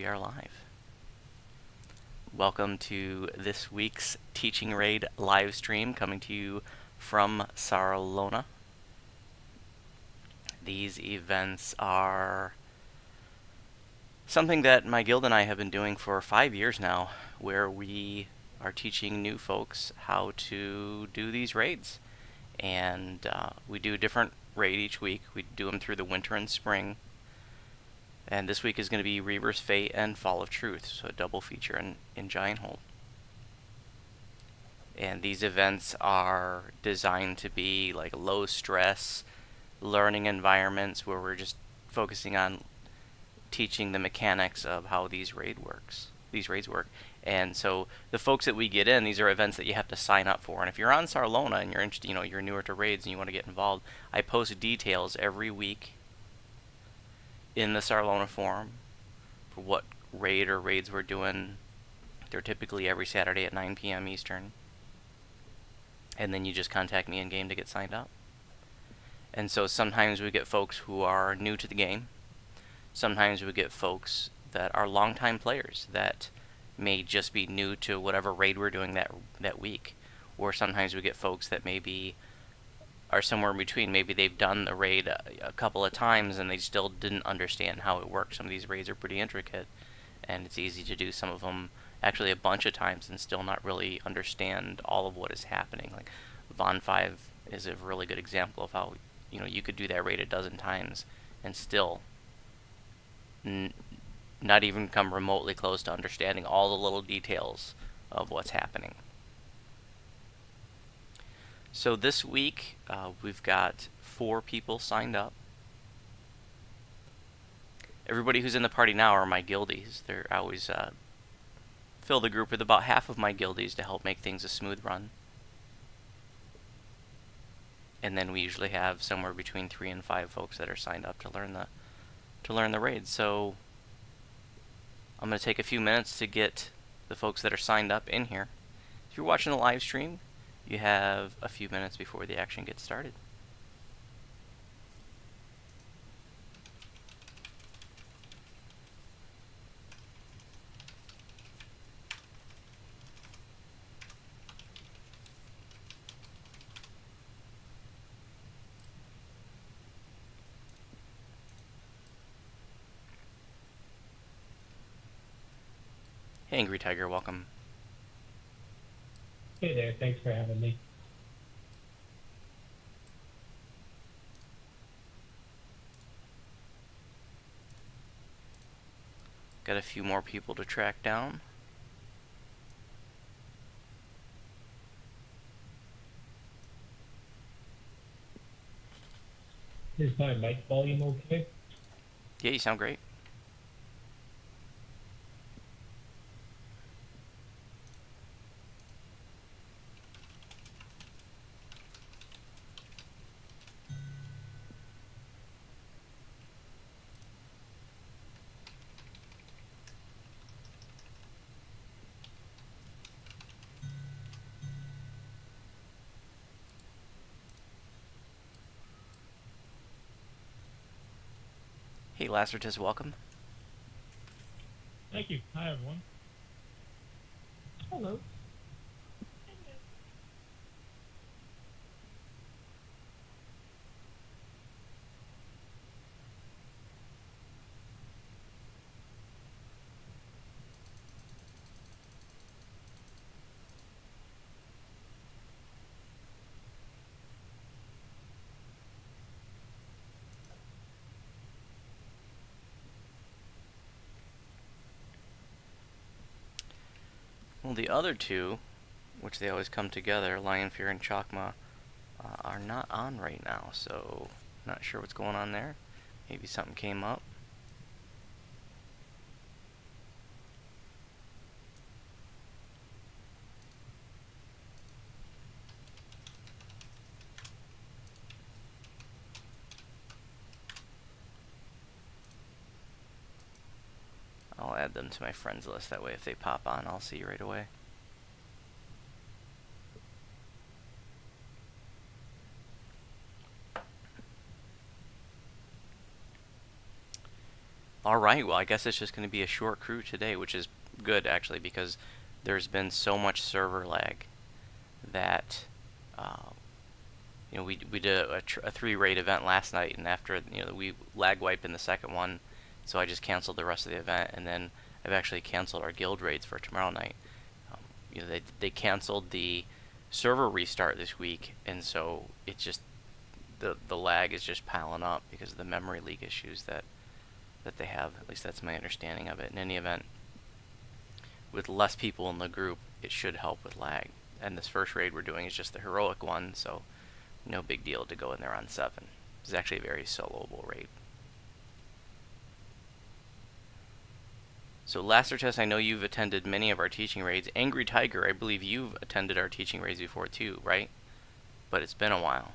we are live. Welcome to this week's Teaching Raid live stream coming to you from Sarlona. These events are something that my guild and I have been doing for 5 years now, where we are teaching new folks how to do these raids. And we do a different raid each week. We do them through the winter and spring. And this week is going to be Reaver's Fate and Fall of Truth, so a double feature in Giant Hold. And these events are designed to be like low stress learning environments where we're just focusing on teaching the mechanics of how these raids work. And so the folks that we get in, these are events that you have to sign up for. And if you're on Sarlona and you're newer to raids and you want to get involved, I post details every week in the Sarlona forum for what raid or raids we're doing. They're typically every Saturday at 9 p.m. Eastern. And then you just contact me in game to get signed up. And so sometimes we get folks who are new to the game. Sometimes we get folks that are longtime players that may just be new to whatever raid we're doing that week. Or sometimes we get folks that maybe are somewhere in between. Maybe they've done the raid a couple of times and they still didn't understand how it works. Some of these raids are pretty intricate, and it's easy to do some of them actually a bunch of times and still not really understand all of what is happening. Like Von 5 is a really good example of how you could do that raid a dozen times and still not even come remotely close to understanding all the little details of what's happening. So this week, we've got 4 people signed up. Everybody who's in the party now are my guildies. I always fill the group with about half of my guildies to help make things a smooth run. And then we usually have somewhere between 3 and 5 folks that are signed up to learn the raid. So I'm going to take a few minutes to get the folks that are signed up in here. If you're watching the live stream, you have a few minutes before the action gets started. Hey, Angry Tiger, welcome. Hey there, thanks for having me. Got a few more people to track down. Is my mic volume okay? Yeah, you sound great. Hey, Lacertus, welcome. Thank you. Hi, everyone. Hello. Well, the other two, which they always come together, Lion Fear and Chakma, are not on right now, so not sure what's going on there. Maybe something came up. I'll add them to my friends list, that way if they pop on, I'll see you right away. All right, well, I guess it's just going to be a short crew today, which is good actually because there's been so much server lag that uh, we did a 3 raid event last night, and after we lag wiped in the second one, so I just canceled the rest of the event, and then I've actually canceled our guild raids for tomorrow night. Um, they canceled the server restart this week, and so it's just the lag is just piling up because of the memory leak issues that they have. At least that's my understanding of it. In any event, with less people in the group, it should help with lag. And this first raid we're doing is just the heroic one, so no big deal to go in there on 7. It's actually a very soloable raid. So Lacertus, I know you've attended many of our teaching raids. Angry Tiger, I believe you've attended our teaching raids before too, right? But it's been a while.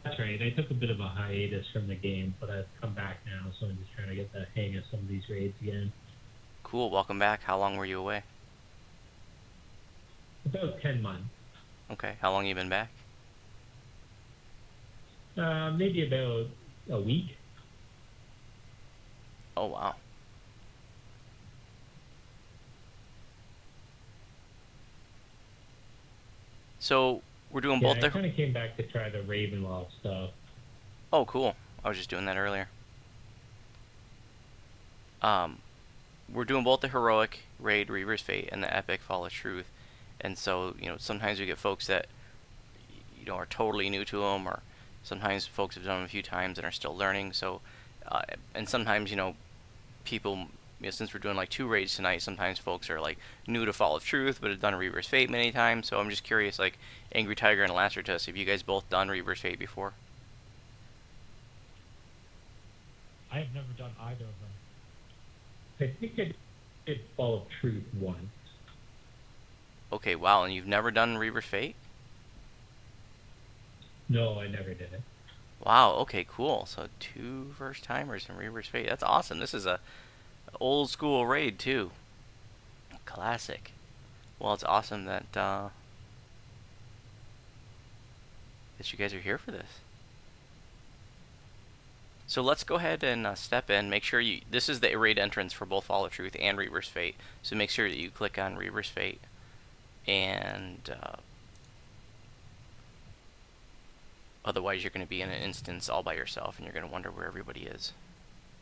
That's right. I took a bit of a hiatus from the game, but I've come back now, so I'm just trying to get the hang of some of these raids again. Cool, welcome back. How long were you away? About 10 months. Okay, how long you been back? Maybe about a week. Oh, wow. So, we're doing Yeah, both I kind of came back to try the Ravenloft stuff. Oh, cool. I was just doing that earlier. Um, we're doing both the heroic raid, Reaver's Fate, and the epic Fall of Truth. And so, sometimes we get folks that, are totally new to them, or sometimes folks have done them a few times and are still learning. So, and sometimes, people, since we're doing like 2 raids tonight, sometimes folks are like new to Fall of Truth, but have done Reaver's Fate many times. So I'm just curious, like Angry Tiger and Lacertus, have you guys both done Reaver's Fate before? I have never done either of them. I think I did Fall of Truth once. Okay, wow, and you've never done Reaver's Fate? No, I never did it. Wow, okay, cool. So 2 first timers in Reaver's Fate. That's awesome. This is a old school raid too. Classic. Well, it's awesome that you guys are here for this. So let's go ahead and step in. Make sure you. This is the raid entrance for both Fall of Truth and Reaver's Fate. So make sure that you click on Reaver's Fate, and otherwise you're going to be in an instance all by yourself, and you're going to wonder where everybody is.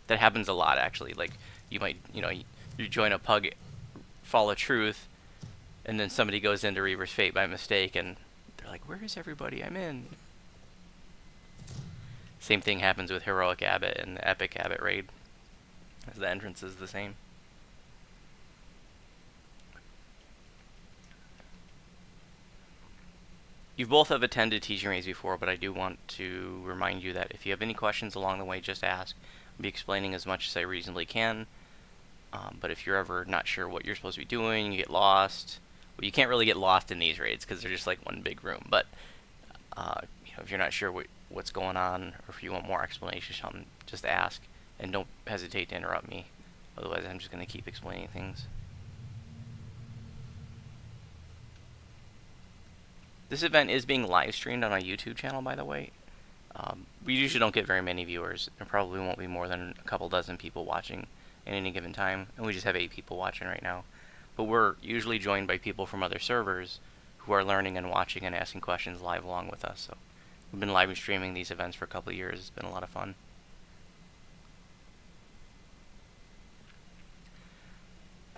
That happens a lot, actually. Like you might, you join a pug Fall of Truth, and then somebody goes into Reaver's Fate by mistake, and they're like, "Where is everybody? I'm in." Same thing happens with Heroic Abbot and the Epic Abbot raid, as the entrance is the same. You both have attended teaching raids before, but I do want to remind you that if you have any questions along the way, just ask. I'll be explaining as much as I reasonably can. But if you're ever not sure what you're supposed to be doing, you get lost. Well, you can't really get lost in these raids because they're just like one big room. But if you're not sure what's going on, or if you want more explanation or something, just ask, and don't hesitate to interrupt me. Otherwise, I'm just going to keep explaining things. This event is being live streamed on our YouTube channel, by the way. We usually don't get very many viewers. There probably won't be more than a couple dozen people watching at any given time, and we just have 8 people watching right now. But we're usually joined by people from other servers who are learning and watching and asking questions live along with us. So we've been live streaming these events for a couple of years. It's been a lot of fun.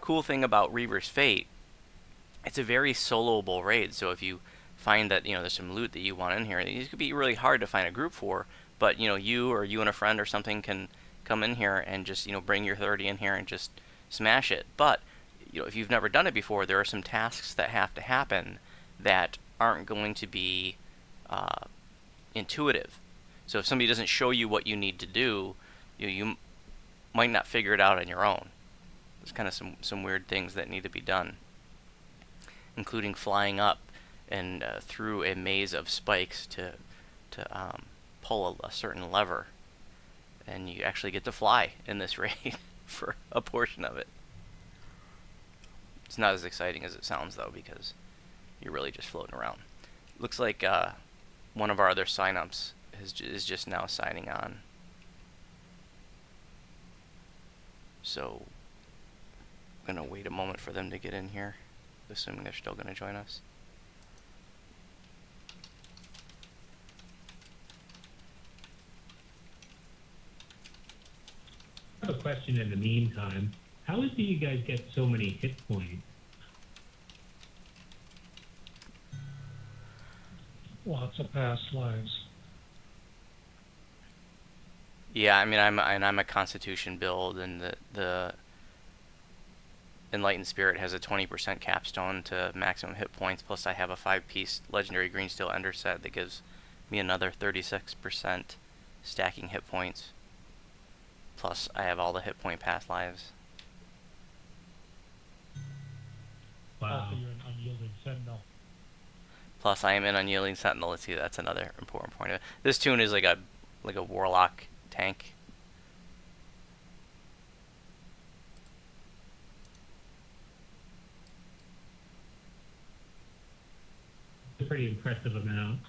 Cool thing about Reaver's Fate, it's a very soloable raid. So if you find that there's some loot that you want in here, it could be really hard to find a group for. But you and a friend or something can come in here and just bring your 30 in here and just smash it. But if you've never done it before, there are some tasks that have to happen that aren't going to be intuitive. So if somebody doesn't show you what you need to do, you might not figure it out on your own. There's kind of some weird things that need to be done, including flying up and through a maze of spikes to pull a certain lever, and you actually get to fly in this raid for a portion of it. It's not as exciting as it sounds though, because you're really just floating around. Looks like one of our other signups is just now signing on. So I'm gonna wait a moment for them to get in here, assuming they're still gonna join us. I have a question in the meantime. How is it you guys get so many hit points? Lots of past lives. Yeah, I mean, I'm a Constitution build, and the Enlightened Spirit has a 20% capstone to maximum hit points. Plus, I have a 5-piece Legendary Greensteel Ender set that gives me another 36% stacking hit points. Plus, I have all the hit point past lives. Wow. Also, you're an unyielding sentinel. Plus, I am an Unyielding Sentinel. Let's see, that's another important point of it. This tune is like a Warlock tank. It's a pretty impressive amount.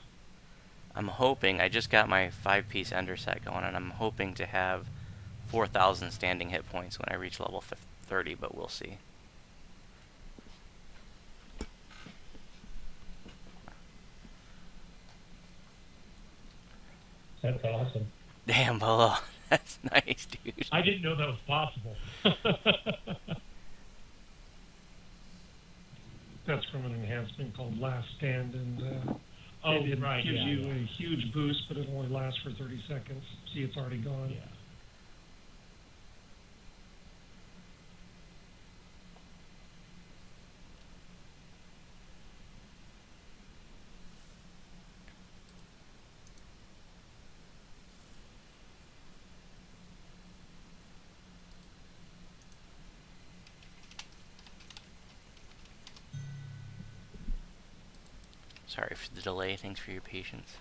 I'm hoping, I just got my 5-piece Ender set going, and I'm hoping to have 4,000 standing hit points when I reach level 30, but we'll see. That's awesome. Damn, Bolo. That's nice, dude. I didn't know that was possible. That's from an enhancement called Last Stand, and Oh, it right, gives yeah, you yeah. a huge boost, but it only lasts for 30 seconds. See, it's already gone. Yeah. Sorry for the delay. Thanks for your patience.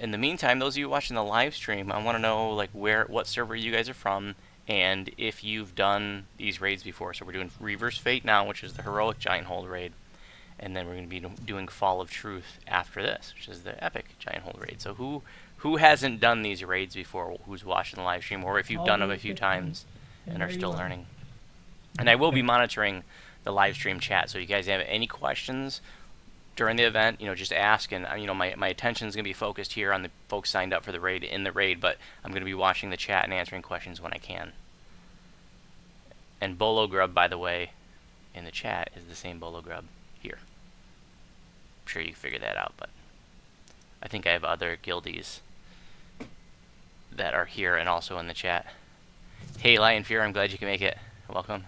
In the meantime, those of you watching the live stream, I want to know like what server you guys are from, and if you've done these raids before. So we're doing Reaver's Fate now, which is the heroic giant hold raid, and then we're going to be doing Fall of Truth after this, which is the epic giant hold raid. So who hasn't done these raids before? Who's watching the live stream, or if you've done them a few times and are still learning? And I will be monitoring the live stream chat, so if you guys have any questions during the event, just ask, and my attention is going to be focused here on the folks signed up for the raid in the raid, but I'm going to be watching the chat and answering questions when I can. And Bolo Grub, by the way, in the chat is the same Bolo Grub here. I'm sure you can figure that out, but I think I have other guildies that are here and also in the chat. Hey, Lion Fear, I'm glad you can make it. Welcome.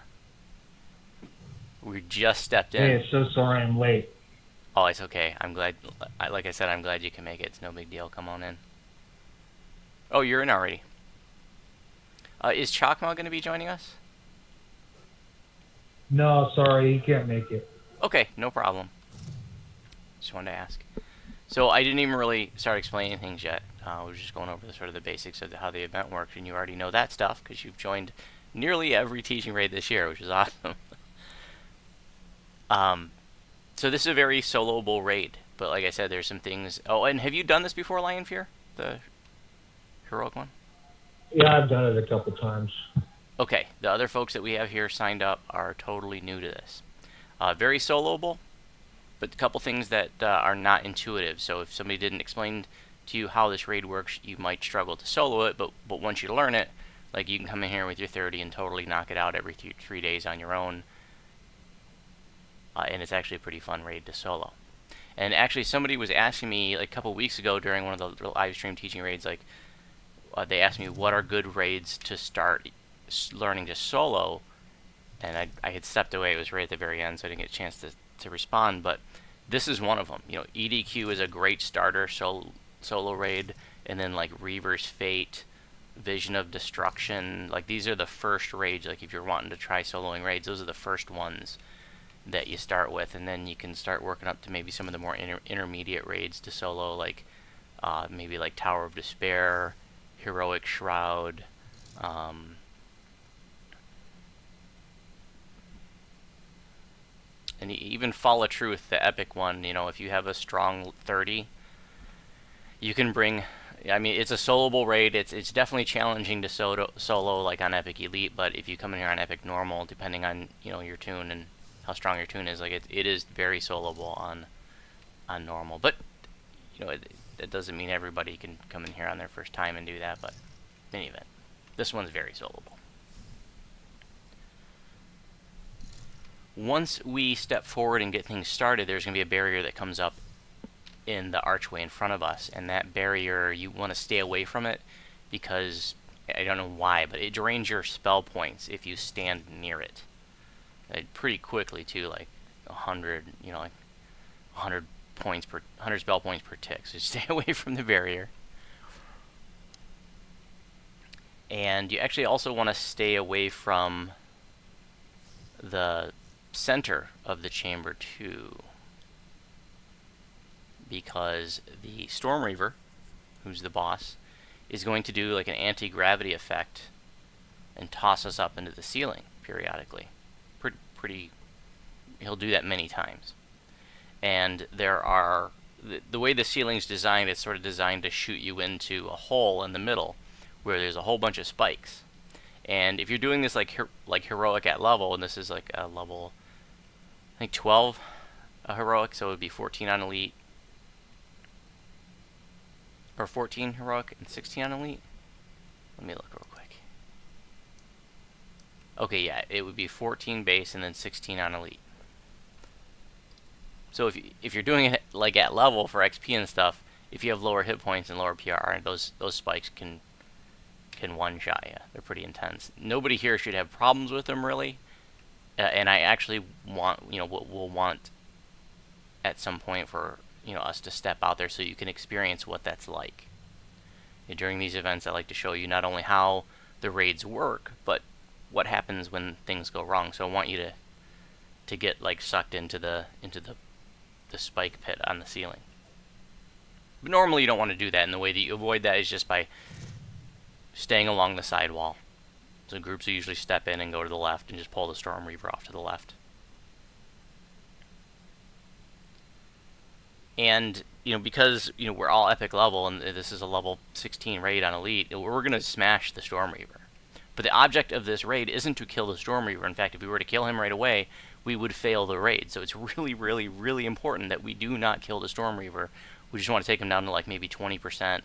We just stepped in. Hey, so sorry I'm late. Oh, it's okay. I'm glad. Like I said, I'm glad you can make it. It's no big deal. Come on in. Oh, you're in already. Is Chakma going to be joining us? No, sorry, he can't make it. Okay, no problem. Just wanted to ask. So I didn't even really start explaining things yet. We were just going over the basics of how the event worked, and you already know that stuff because you've joined nearly every teaching raid this year, which is awesome. So this is a very soloable raid, but like I said, there's some things. Oh, and have you done this before, Lion Fear? The heroic one? Yeah, I've done it a couple times. Okay, the other folks that we have here signed up are totally new to this. Very soloable, but a couple things that are not intuitive. So if somebody didn't explain to you how this raid works, you might struggle to solo it, but once you learn it, like you can come in here with your 30 and totally knock it out every 3 days on your own. And it's actually a pretty fun raid to solo. And actually, somebody was asking me like a couple weeks ago during one of the live stream teaching raids, like they asked me what are good raids to start learning to solo, and I had stepped away. It was right at the very end, so I didn't get a chance to respond. But this is one of them. EDQ is a great starter solo raid, and then like Reaver's Fate, Vision of Destruction, like these are the first raids. Like if you're wanting to try soloing raids, those are the first ones that you start with, and then you can start working up to maybe some of the more intermediate raids to solo, like maybe like Tower of Despair, Heroic Shroud, and even Fall of Truth, the epic one. If you have a strong 30, you can bring I mean, it's a soloable raid. It's definitely challenging to solo like on Epic Elite, but if you come in here on Epic Normal, depending on your tune and how strong your tune is, like it is very soloable on normal. But it doesn't mean everybody can come in here on their first time and do that. But in any event, this one's very soloable. Once we step forward and get things started, there's going to be a barrier that comes up in the archway in front of us, and that barrier, you want to stay away from it because I don't know why, but it drains your spell points if you stand near it. Pretty quickly too, like 100, like 100 points per 100 spell points per tick. So stay away from the barrier. And you actually also want to stay away from the center of the chamber too, because the Storm Reaver, who's the boss, is going to do like an anti-gravity effect and toss us up into the ceiling periodically. Pretty he'll do that many times. And there are the way the ceiling's designed, it's sort of designed to shoot you into a hole in the middle where there's a whole bunch of spikes. And if you're doing this like heroic at level, and this is like a level, I think 12 heroic, so it would be 14 on elite, or 14 heroic and 16 on elite. Let me look real quick. Okay, yeah, it would be 14 base and then 16 on elite. So if you're doing it like at level for XP and stuff, if you have lower hit points and lower PR, those spikes can one-shot you. They're pretty intense. Nobody here should have problems with them really, and I actually want we'll want at some point for us to step out there so you can experience what that's like. During these events, I like to show you not only how the raids work, but what happens when things go wrong. So I want you to get like sucked into the spike pit on the ceiling. But normally you don't want to do that, and the way that you avoid that is just by staying along the side wall. So groups will usually step in and go to the left and just pull the Storm Reaver off to the left. And because we're all epic level and this is a level 16 raid on elite, we're going to smash the Storm Reaver. But the object of this raid isn't to kill the Storm Reaver. In fact, if we were to kill him right away, we would fail the raid. So it's really, really, really important that we do not kill the Storm Reaver. We just want to take him down to like maybe 20%,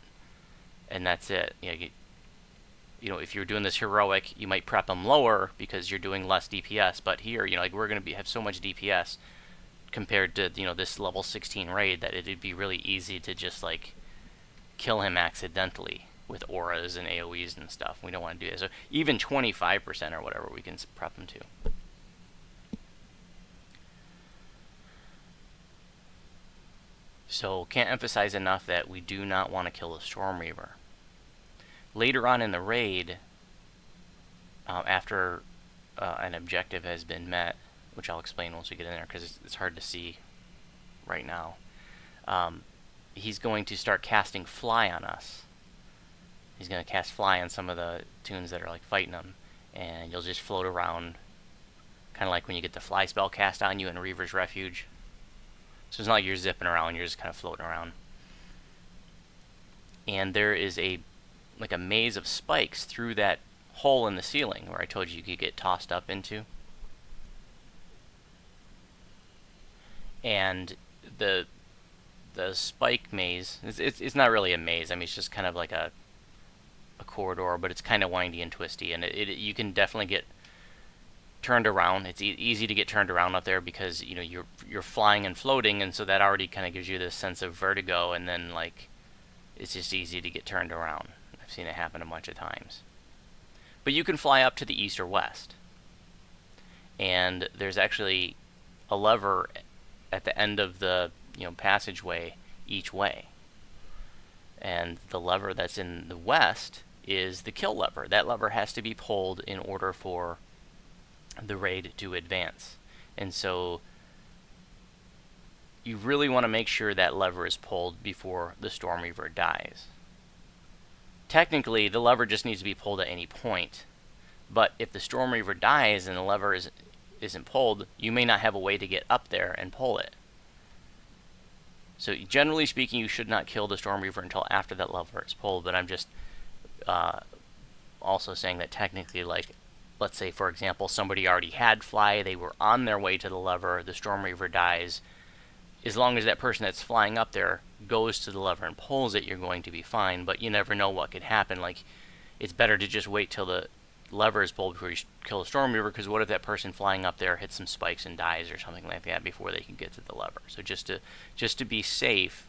and that's it. If you're doing this heroic, you might prep him lower because you're doing less DPS. But here, we're going to have so much DPS compared to this level 16 raid that it'd be really easy to just like kill him accidentally with auras and AoEs and stuff. We don't want to do that. So even 25% or whatever we can prep him to. So can't emphasize enough that we do not want to kill the Storm Reaver. Later on in the raid, after an objective has been met, which I'll explain once we get in there because it's hard to see right now, he's going to start casting Fly on us. He's going to cast Fly on some of the tunes that are like fighting him, and you'll just float around, kind of like when you get the Fly spell cast on you in Reaver's Refuge. So it's not like you're zipping around, you're just kind of floating around. And there is a maze of spikes through that hole in the ceiling where I told you could get tossed up into. And the spike maze, it's not really a maze. I mean, it's just kind of like a corridor, but it's kind of windy and twisty, and you can definitely get turned around. It's easy to get turned around up there because you're flying and floating, and so that already kind of gives you this sense of vertigo, and then like it's just easy to get turned around. I've seen it happen a bunch of times. But you can fly up to the east or west, and there's actually a lever at the end of the passageway each way. And the lever that's in the west is the kill lever. That lever has to be pulled in order for the raid to advance. And so you really want to make sure that lever is pulled before the Storm Reaver dies. Technically, the lever just needs to be pulled at any point. But if the Storm Reaver dies and the lever isn't pulled, you may not have a way to get up there and pull it. So generally speaking, you should not kill the Storm Reaver until after that lever is pulled, but I'm just uh, also saying that technically, like, let's say, for example, somebody already had fly, they were on their way to the lever, the Storm Reaver dies. As long as that person that's flying up there goes to the lever and pulls it, you're going to be fine, but you never know what could happen. Like, it's better to just wait till the lever is pulled before you kill the Storm Reaver, because what if that person flying up there hits some spikes and dies or something like that before they can get to the lever? So just to be safe,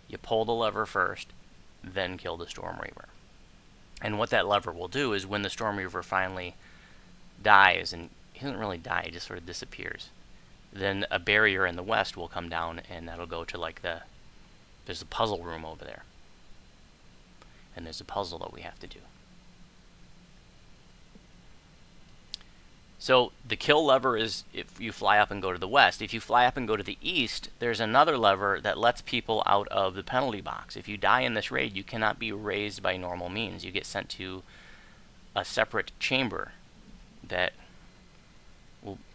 you pull the lever first, then kill the Storm Reaver. And what that lever will do is when the Storm Reaver finally dies, and he doesn't really die, he just sort of disappears, then a barrier in the west will come down, and that'll go to like there's a puzzle room over there. And there's a puzzle that we have to do. So the kill lever is if you fly up and go to the west. If you fly up and go to the east, there's another lever that lets people out of the penalty box. If you die in this raid, you cannot be raised by normal means. You get sent to a separate chamber that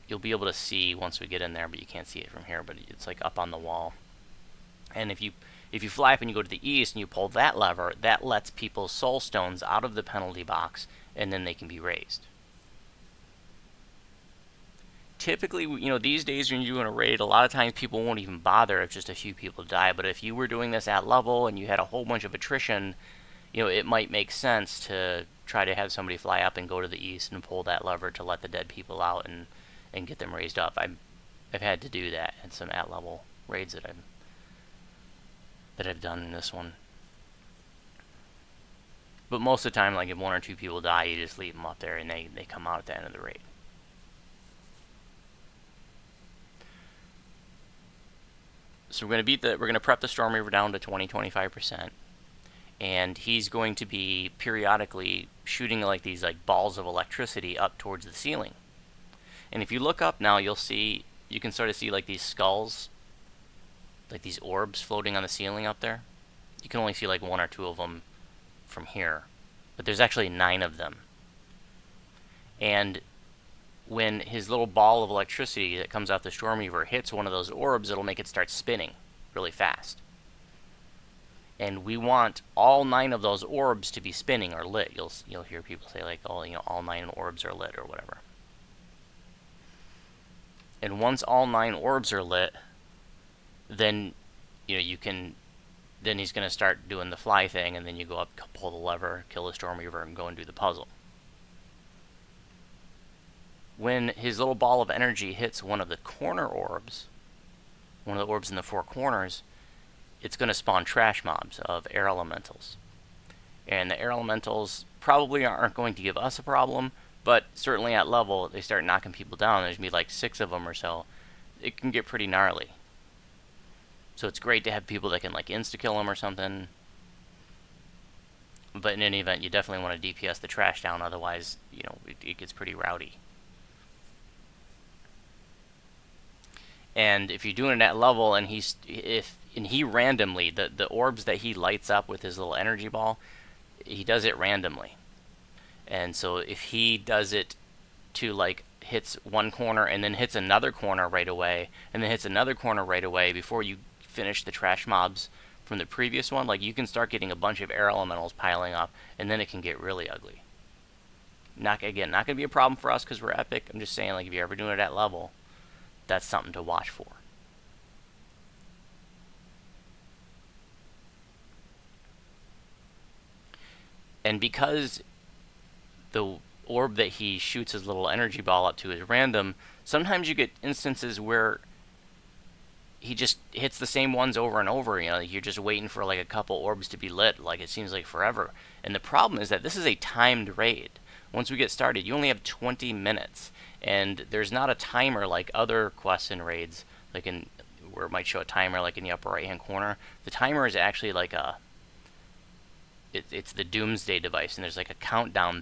you'll be able to see once we get in there, but you can't see it from here, but it's like up on the wall. And if you fly up and you go to the east and you pull that lever, that lets people's soul stones out of the penalty box, and then they can be raised. Typically, these days when you're doing a raid, a lot of times people won't even bother if just a few people die. But if you were doing this at level and you had a whole bunch of attrition, it might make sense to try to have somebody fly up and go to the east and pull that lever to let the dead people out and get them raised up. I've had to do that in some at level raids that I've done in this one. But most of the time, like if one or two people die, you just leave them up there and they come out at the end of the raid. So we're going to prep the Storm Reaver down to 25%, and he's going to be periodically shooting like these like balls of electricity up towards the ceiling. And if you look up now, you can sort of see like these skulls, like these orbs floating on the ceiling up there. You can only see like one or two of them from here, but there's actually 9 of them. And when his little ball of electricity that comes out the Storm Reaver hits one of those orbs, it'll make it start spinning really fast. And we want all 9 of those orbs to be spinning or lit. You'll hear people say like, oh, all 9 orbs are lit or whatever. And once all 9 orbs are lit, then then he's going to start doing the fly thing, and then you go up, pull the lever, kill the Storm Reaver, and go and do the puzzle. When his little ball of energy hits one of the corner orbs, one of the orbs in the 4 corners, it's going to spawn trash mobs of air elementals. And the air elementals probably aren't going to give us a problem, but certainly at level, they start knocking people down. There's going to be like 6 of them or so. It can get pretty gnarly. So it's great to have people that can like insta-kill them or something. But in any event, you definitely want to DPS the trash down, otherwise, it gets pretty rowdy. And if you're doing it at level, and he randomly, the orbs that he lights up with his little energy ball, he does it randomly. And so if he does it to like hits one corner and then hits another corner right away, and then hits another corner right away before you finish the trash mobs from the previous one, like you can start getting a bunch of air elementals piling up, and then it can get really ugly. Not going to be a problem for us because we're epic. I'm just saying, like, if you're ever doing it at level, that's something to watch for. And because the orb that he shoots his little energy ball up to is random, sometimes you get instances where he just hits the same ones over and over. You're just waiting for like a couple orbs to be lit, like it seems like forever. And the problem is that this is a timed raid. Once we get started, you only have 20 minutes. And there's not a timer like other quests and raids, like where it might show a timer like in the upper right hand corner. The timer is actually like it's the doomsday device, and there's like a countdown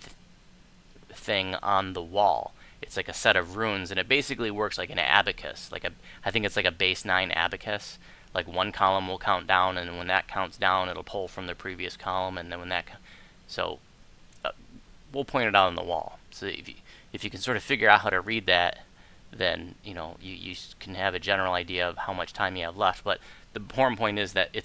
thing on the wall. It's like a set of runes, and it basically works like an abacus. I think it's like a base 9 abacus. Like one column will count down, and when that counts down, it'll pull from the previous column, and then when that we'll point it out on the wall. So if you can sort of figure out how to read that, then you can have a general idea of how much time you have left. But the important point is that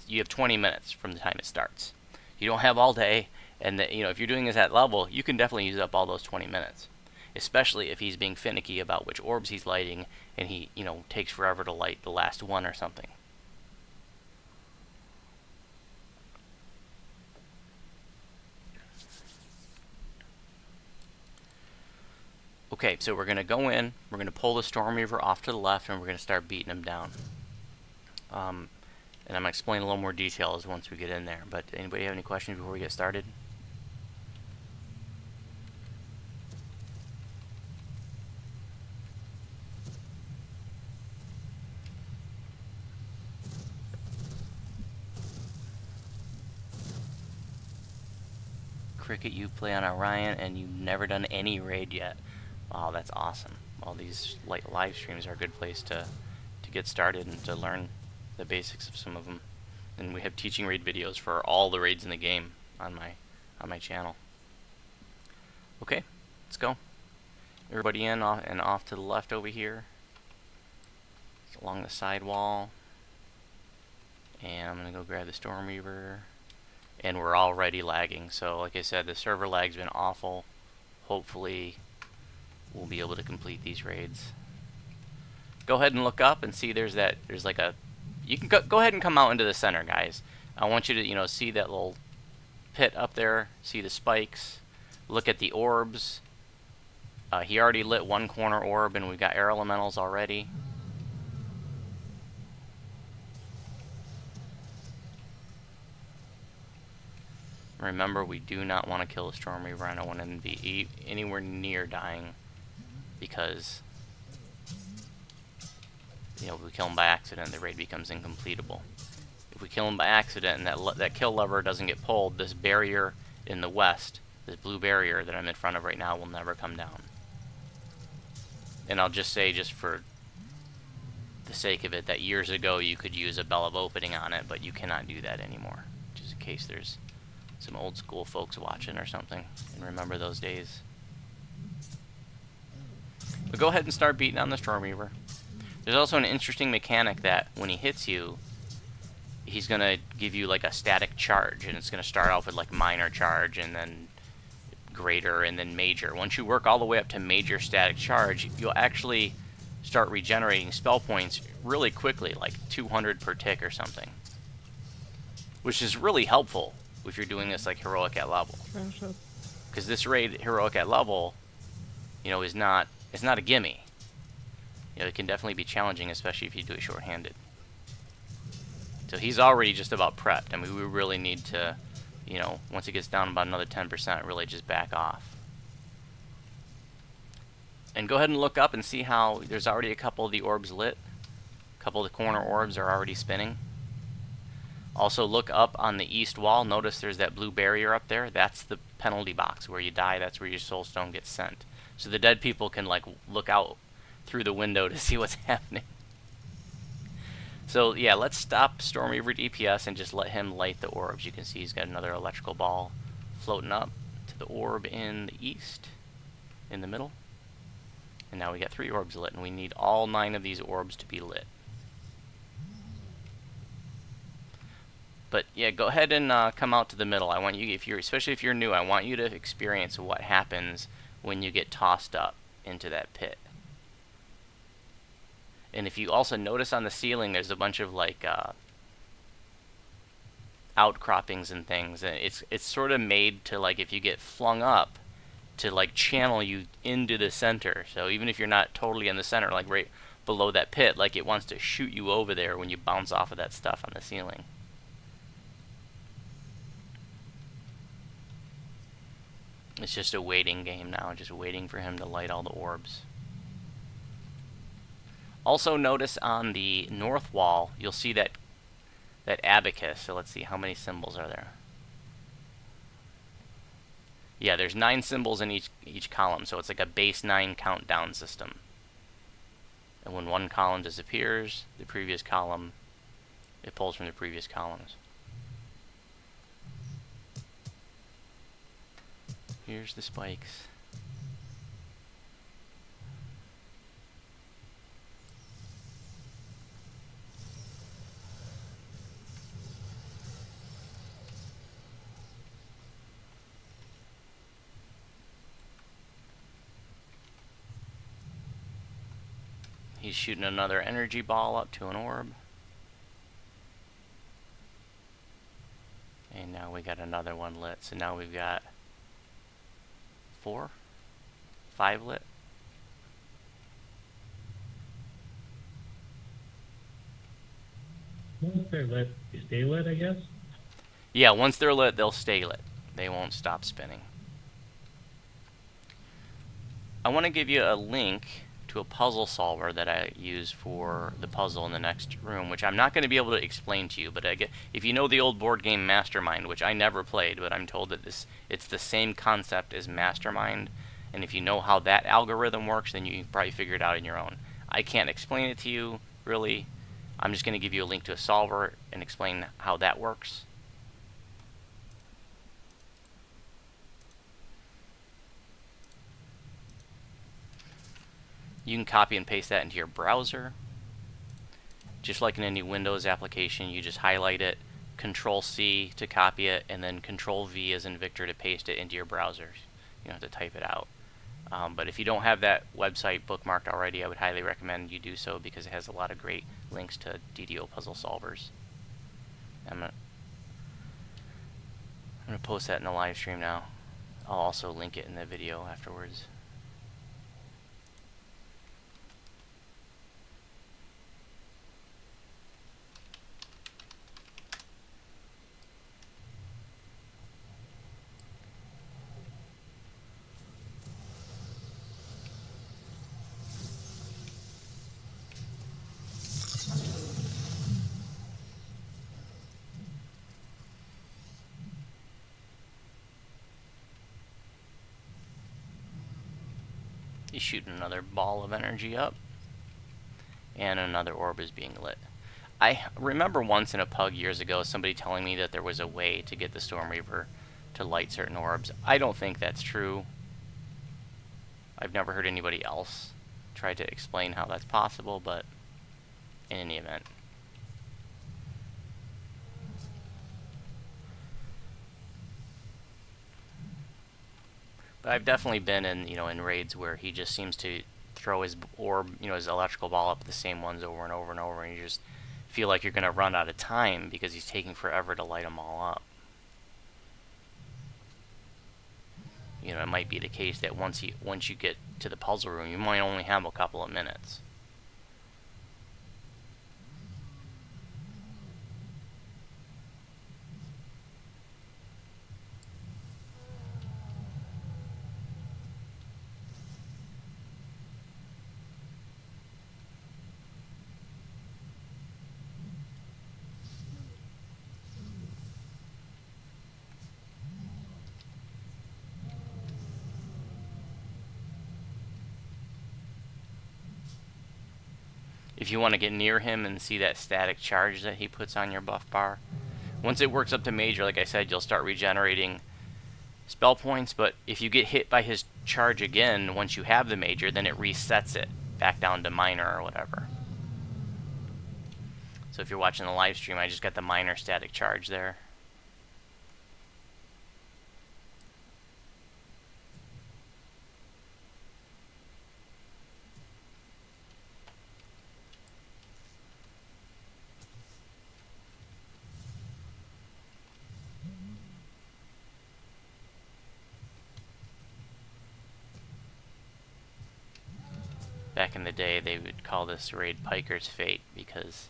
you have 20 minutes from the time it starts. You don't have all day, and that if you're doing this at level, you can definitely use up all those 20 minutes. Especially if he's being finicky about which orbs he's lighting, and he takes forever to light the last one or something. Okay, so we're going to go in, we're going to pull the Storm Reaver off to the left, and we're going to start beating him down. And I'm going to explain a little more details once we get in there. But anybody have any questions before we get started? Cricket, you play on Orion and you've never done any raid yet. Wow, that's awesome. Well, these live streams are a good place to get started and to learn the basics of some of them. And we have teaching raid videos for all the raids in the game on my channel. Okay, let's go. Everybody in and off to the left over here. It's along the side wall. And I'm gonna go grab the Storm Reaver. And we're already lagging, so like I said, the server lag's been awful. Hopefully we'll be able to complete these raids. Go ahead and look up and see there's like a, you can go ahead and come out into the center, guys. I want you to see that little pit up there, see the spikes, look at the orbs. He already lit one corner orb and we've got air elementals already. Remember, we do not want to kill the Storm Reaver. I don't want him to be anywhere near dying, because if we kill him by accident, the raid becomes incompletable. If we kill him by accident and that kill lever doesn't get pulled, this barrier in the west, this blue barrier that I'm in front of right now, will never come down. And I'll just say, just for the sake of it, that years ago you could use a bell of opening on it, but you cannot do that anymore. Just in case there's some old school folks watching or something and remember those days. But go ahead and start beating on the Storm Reaver. There's also an interesting mechanic that when he hits you, he's gonna give you like a static charge, and it's gonna start off with like minor charge and then greater and then major. Once you work all the way up to major static charge, you'll actually start regenerating spell points really quickly, like 200 per tick or something, which is really helpful if you're doing this like heroic at level. Because this raid, heroic at level, it's not a gimme. It can definitely be challenging, especially if you do it short-handed. So he's already just about prepped. I mean, we really need to, once it gets down about another 10%, really just back off. And go ahead and look up and see how there's already a couple of the orbs lit. A couple of the corner orbs are already spinning. Also, look up on the east wall. Notice there's that blue barrier up there. That's the penalty box. Where you die, that's where your soul stone gets sent. So the dead people can like look out through the window to see what's happening. So yeah, let's stop Storm Reaver DPS and just let him light the orbs. You can see he's got another electrical ball floating up to the orb in the east, in the middle. And now we got 3 orbs lit, and we need all 9 of these orbs to be lit. But yeah, go ahead and come out to the middle. I want you, especially if you're new, I want you to experience what happens when you get tossed up into that pit. And if you also notice on the ceiling, there's a bunch of like outcroppings and things, and it's sort of made to, like, if you get flung up, to like channel you into the center. So even if you're not totally in the center, like right below that pit, like it wants to shoot you over there when you bounce off of that stuff on the ceiling. It's just a waiting game now, just waiting for him to light all the orbs. Also notice on the north wall, you'll see that abacus. So let's see, how many symbols are there? Yeah, there's 9 symbols in each column, so it's like a base 9 countdown system. And when one column disappears, the previous column, it pulls from the previous columns. Here's the spikes. He's shooting another energy ball up to an orb. And now we got another one lit. So now we've got 4, 5 lit. Once they're lit, they stay lit, I guess. Yeah, once they're lit, they'll stay lit. They won't stop spinning. I want to give you a link to a puzzle solver that I use for the puzzle in the next room, which I'm not going to be able to explain to you, but if you know the old board game Mastermind, which I never played, but I'm told that it's the same concept as Mastermind, and if you know how that algorithm works, then you can probably figure it out on your own. I can't explain it to you, really. I'm just going to give you a link to a solver and explain how that works. You can copy and paste that into your browser. Just like in any Windows application, you just highlight it, Control-C to copy it, and then Control-V as in Victor to paste it into your browser. You don't have to type it out. But if you don't have that website bookmarked already, I would highly recommend you do so because it has a lot of great links to DDO puzzle solvers. I'm gonna post that in the live stream now. I'll also link it in the video afterwards. He's shooting another ball of energy up, and another orb is being lit. I remember once in a pug years ago somebody telling me that there was a way to get the Storm Reaver to light certain orbs. I don't think that's true. I've never heard anybody else try to explain how that's possible, but in any event. But I've definitely been in raids where he just seems to throw his orb, his electrical ball up at the same ones over and over and over, and you just feel like you're going to run out of time because he's taking forever to light them all up. It might be the case that once you get to the puzzle room, you might only have a couple of minutes. If you want to get near him and see that static charge that he puts on your buff bar, once it works up to major, like I said, you'll start regenerating spell points, but if you get hit by his charge again once you have the major, then it resets it back down to minor or whatever. So if you're watching the live stream, I just got the minor static charge there. Back in the day, they would call this raid Piker's Fate because,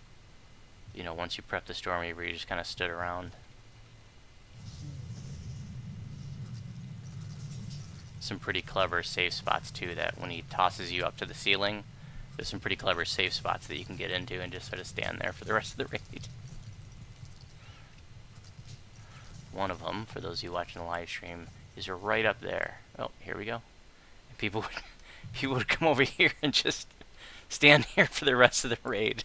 once you prep the Storm Reaver, you just kind of stood around. Some pretty clever safe spots, too, that when he tosses you up to the ceiling, there's some pretty clever safe spots that you can get into and just sort of stand there for the rest of the raid. One of them, for those of you watching the live stream, is right up there. Oh, here we go. And people would come over here and just stand here for the rest of the raid.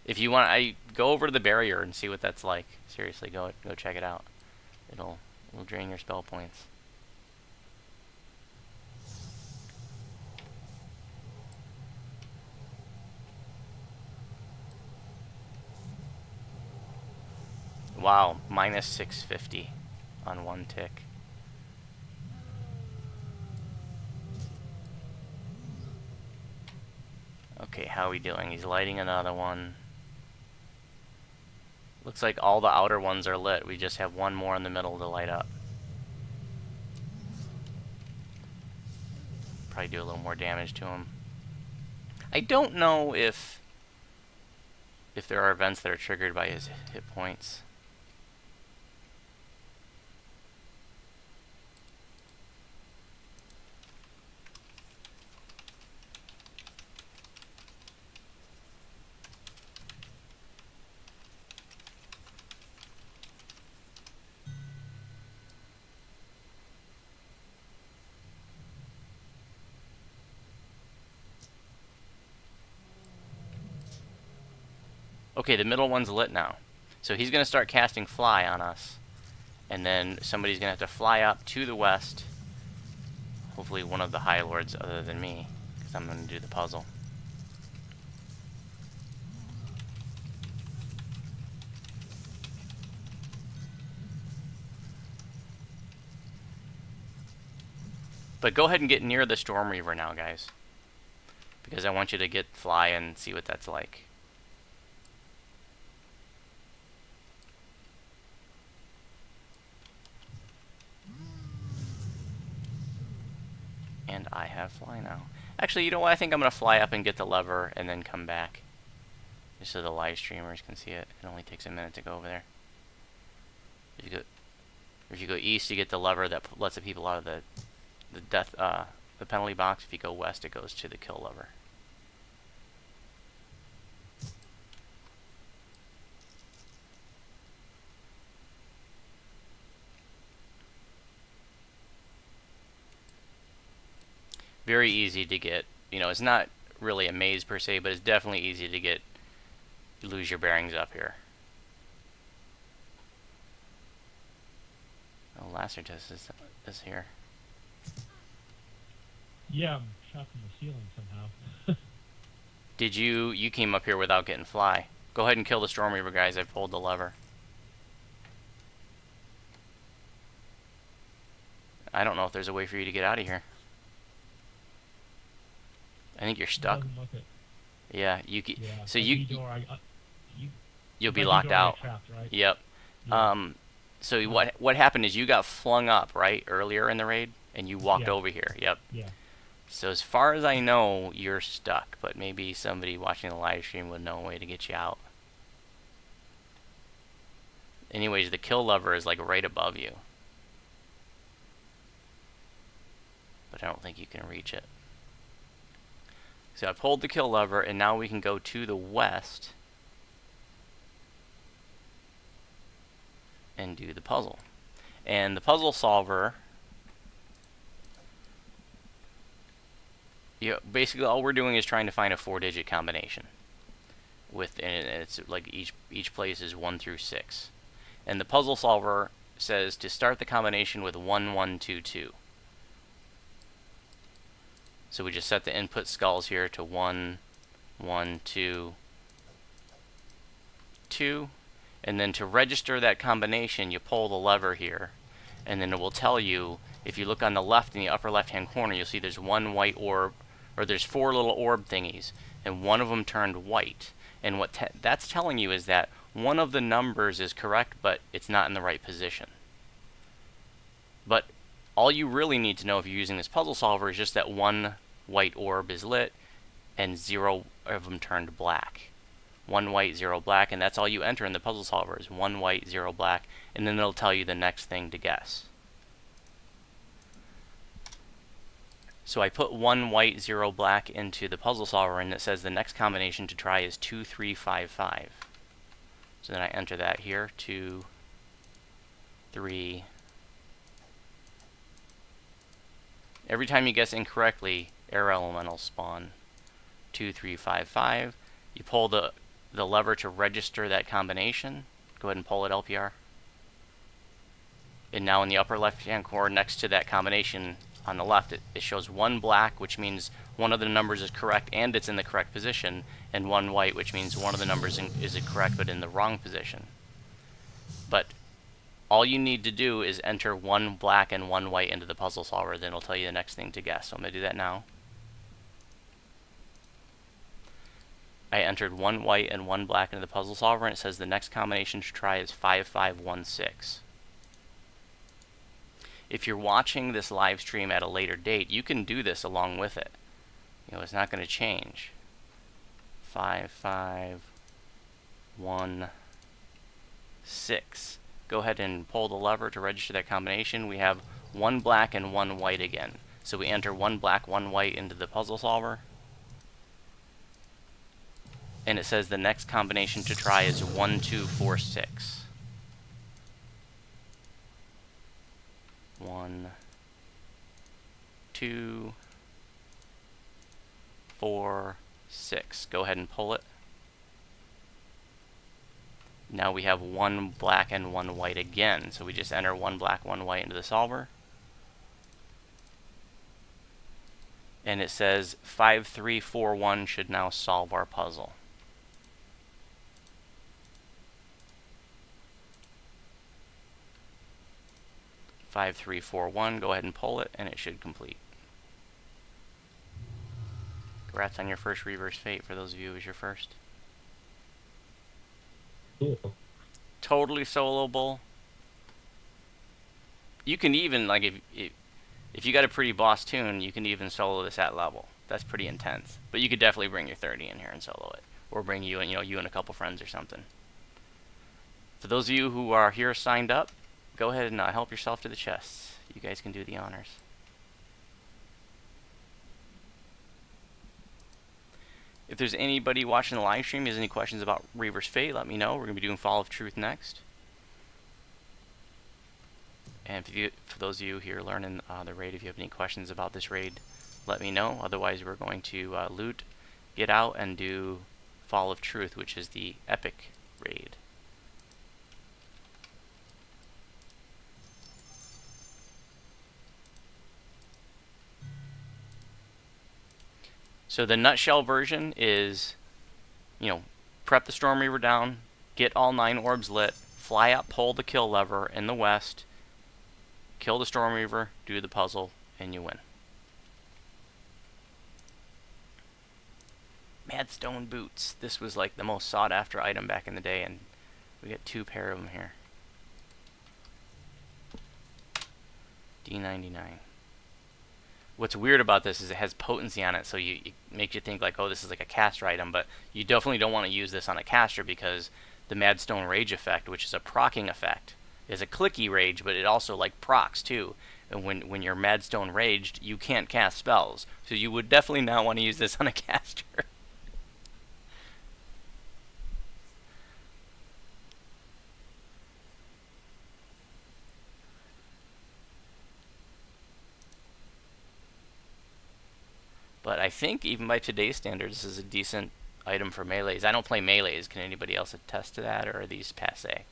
If you want, I go over to the barrier and see what that's like. Seriously, go check it out. It'll drain your spell points. wow, minus 650 on one tick. Okay, how are we doing? He's lighting another one. Looks like all the outer ones are lit. We just have one more in the middle to light up. Probably do a little more damage to him. I don't know if there are events that are triggered by his hit points. Okay, the middle one's lit now. So he's going to start casting fly on us. And then somebody's going to have to fly up to the west. Hopefully one of the High Lords other than me, because I'm going to do the puzzle. But go ahead and get near the Storm Reaver now, guys. Because I want you to get fly and see what that's like. And I have fly now. Actually, you know what? I think I'm going to fly up and get the lever and then come back. Just so the live streamers can see it. It only takes a minute to go over there. If you go east, you get the lever that lets the people out of the penalty box. If you go west, it goes to the kill lever. Very easy to get. You know, it's not really a maze per se, but it's definitely easy to get. You lose your bearings up here. Oh, laser test is here. Yeah, I'm trapped in the ceiling somehow. Did you came up here without getting fly. Go ahead and kill the Storm Reaver, guys. I pulled the lever. I don't know if there's a way for you to get out of here. I think you're stuck. Yeah, you can. Yeah, So you'll be by locked door I out. trapped, right? Yep. Yeah. So what happened is you got flung up right earlier in the raid, and you walked Yeah. over here. Yep. Yeah. So as far as I know, you're stuck, but maybe somebody watching the live stream would know a way to get you out. Anyways, the kill lever is like right above you. But I don't think you can reach it. So I pulled the kill lever, and now we can go to the west and do the puzzle. And the puzzle solver, basically all we're doing is trying to find a 4-digit combination. And it's like each place is 1 through 6. And the puzzle solver says to start the combination with 1122. So we just set the input skulls here to 1, 1, 2, 2. And then to register that combination, you pull the lever here. And then it will tell you, if you look on the left in the upper left-hand corner, you'll see there's one white orb, or there's 4 little orb thingies, and one of them turned white. And what that's telling you is that one of the numbers is correct, but it's not in the right position. But all you really need to know if you're using this puzzle solver is just that one white orb is lit and 0 of them turned black. 1 white, 0 black, and that's all you enter in the puzzle solver is 1 white, 0 black, and then it'll tell you the next thing to guess. So I put 1 white, 0 black into the puzzle solver, and it says the next combination to try is 2355. So then I enter that here, 2, 3. Every time you guess incorrectly, air elementals spawn. 2355. You pull the lever to register that combination. Go ahead and pull it, LPR. And now in the upper left-hand corner next to that combination on the left, it shows 1 black, which means one of the numbers is correct and it's in the correct position, and 1 white, which means one of the numbers is correct but in the wrong position. But all you need to do is enter one black and one white into the puzzle solver, then it'll tell you the next thing to guess. So I'm going to do that now. I entered one white and one black into the puzzle solver, and it says the next combination to try is 5516. If you're watching this live stream at a later date, you can do this along with it. You know, it's not going to change. 5516. Go ahead and pull the lever to register that combination. We have one black and one white again. So we enter one black, one white into the puzzle solver. And it says the next combination to try is 1246. 1, 2, 4, 6. Go ahead and pull it. Now we have one black and one white again. So we just enter one black, one white into the solver. And it says 5341 should now solve our puzzle. 5341, go ahead and pull it, and it should complete. Congrats on your first Reaver's Fate, for those of you who was your first. Cool. Totally soloable. You can even, like, if you got a pretty boss tune, you can even solo this at level. That's pretty intense. But you could definitely bring your 30 in here and solo it. Or bring you and, you and a couple friends or something. For those of you who are here signed up, go ahead and help yourself to the chests. You guys can do the honors. If there's anybody watching the live stream who has any questions about Reaver's Fate, let me know. We're going to be doing Fall of Truth next. And for those of you here learning the raid, if you have any questions about this raid, let me know. Otherwise, we're going to loot, get out, and do Fall of Truth, which is the epic raid. So the nutshell version is, prep the Storm Reaver down, get all 9 orbs lit, fly up, pull the kill lever in the west, kill the Storm Reaver, do the puzzle, and you win. Madstone boots. This was like the most sought after item back in the day, and we got 2 pair of them here. D99. What's weird about this is it has potency on it, so it makes you think like, oh, this is like a caster item, but you definitely don't want to use this on a caster because the Madstone Rage effect, which is a proccing effect, is a clicky rage, but it also like procs too. And when you're Madstone Raged, you can't cast spells, so you would definitely not want to use this on a caster. But I think even by today's standards, this is a decent item for melees. I don't play melees. Can anybody else attest to that, or are these passe?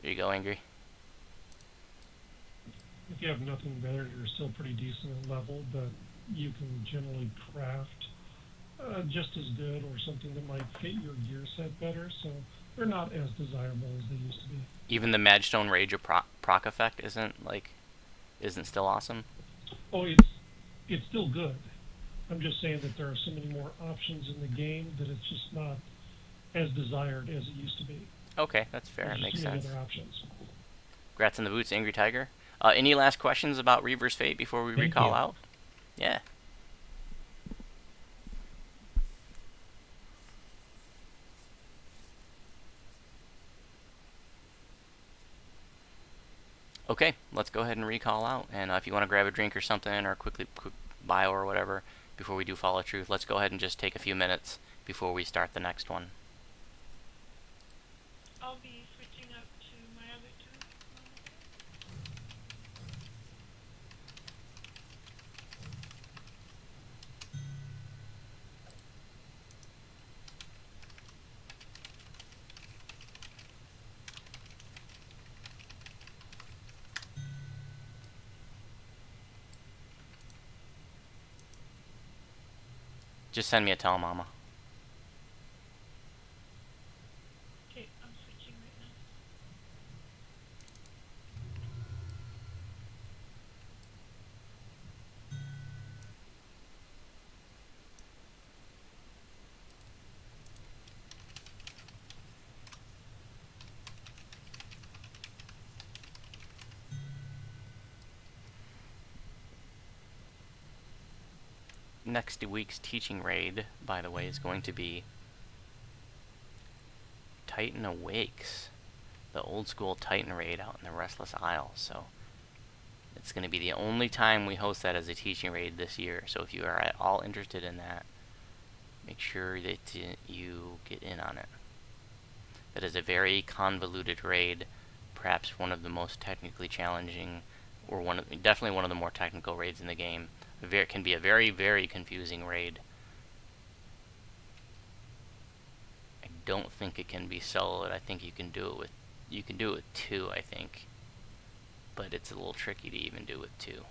There you go, Angry. If you have nothing better, you're still pretty decent at level, but you can generally craft just as good or something that might fit your gear set better, so they're not as desirable as they used to be. Even the Madstone Rage or proc effect isn't still awesome? Oh, it's still good. I'm just saying that there are so many more options in the game that it's just not as desired as it used to be. Okay, that's fair. It makes sense. Other options. Congrats on the boots, Angry Tiger. Any last questions about Reaver's Fate before we recall out? Yeah. Okay, let's go ahead and recall out. And if you want to grab a drink or something, or quick bio or whatever, before we do Fall of Truth, let's go ahead and just take a few minutes before we start the next one. I'll be switching up to my other two. Just send me a tell, Mama. Okay, I'm switching. next week's teaching raid, by the way, is going to be Titan Awakes, the old school Titan raid out in the Restless Isle. So it's going to be the only time we host that as a teaching raid this year. So if you are at all interested in that, make sure that you get in on it. That is a very convoluted raid, perhaps one of the most technically challenging, or definitely one of the more technical raids in the game. It can be a very, very confusing raid. I don't think it can be soloed. I think you can do it with two, I think. But it's a little tricky to even do with two.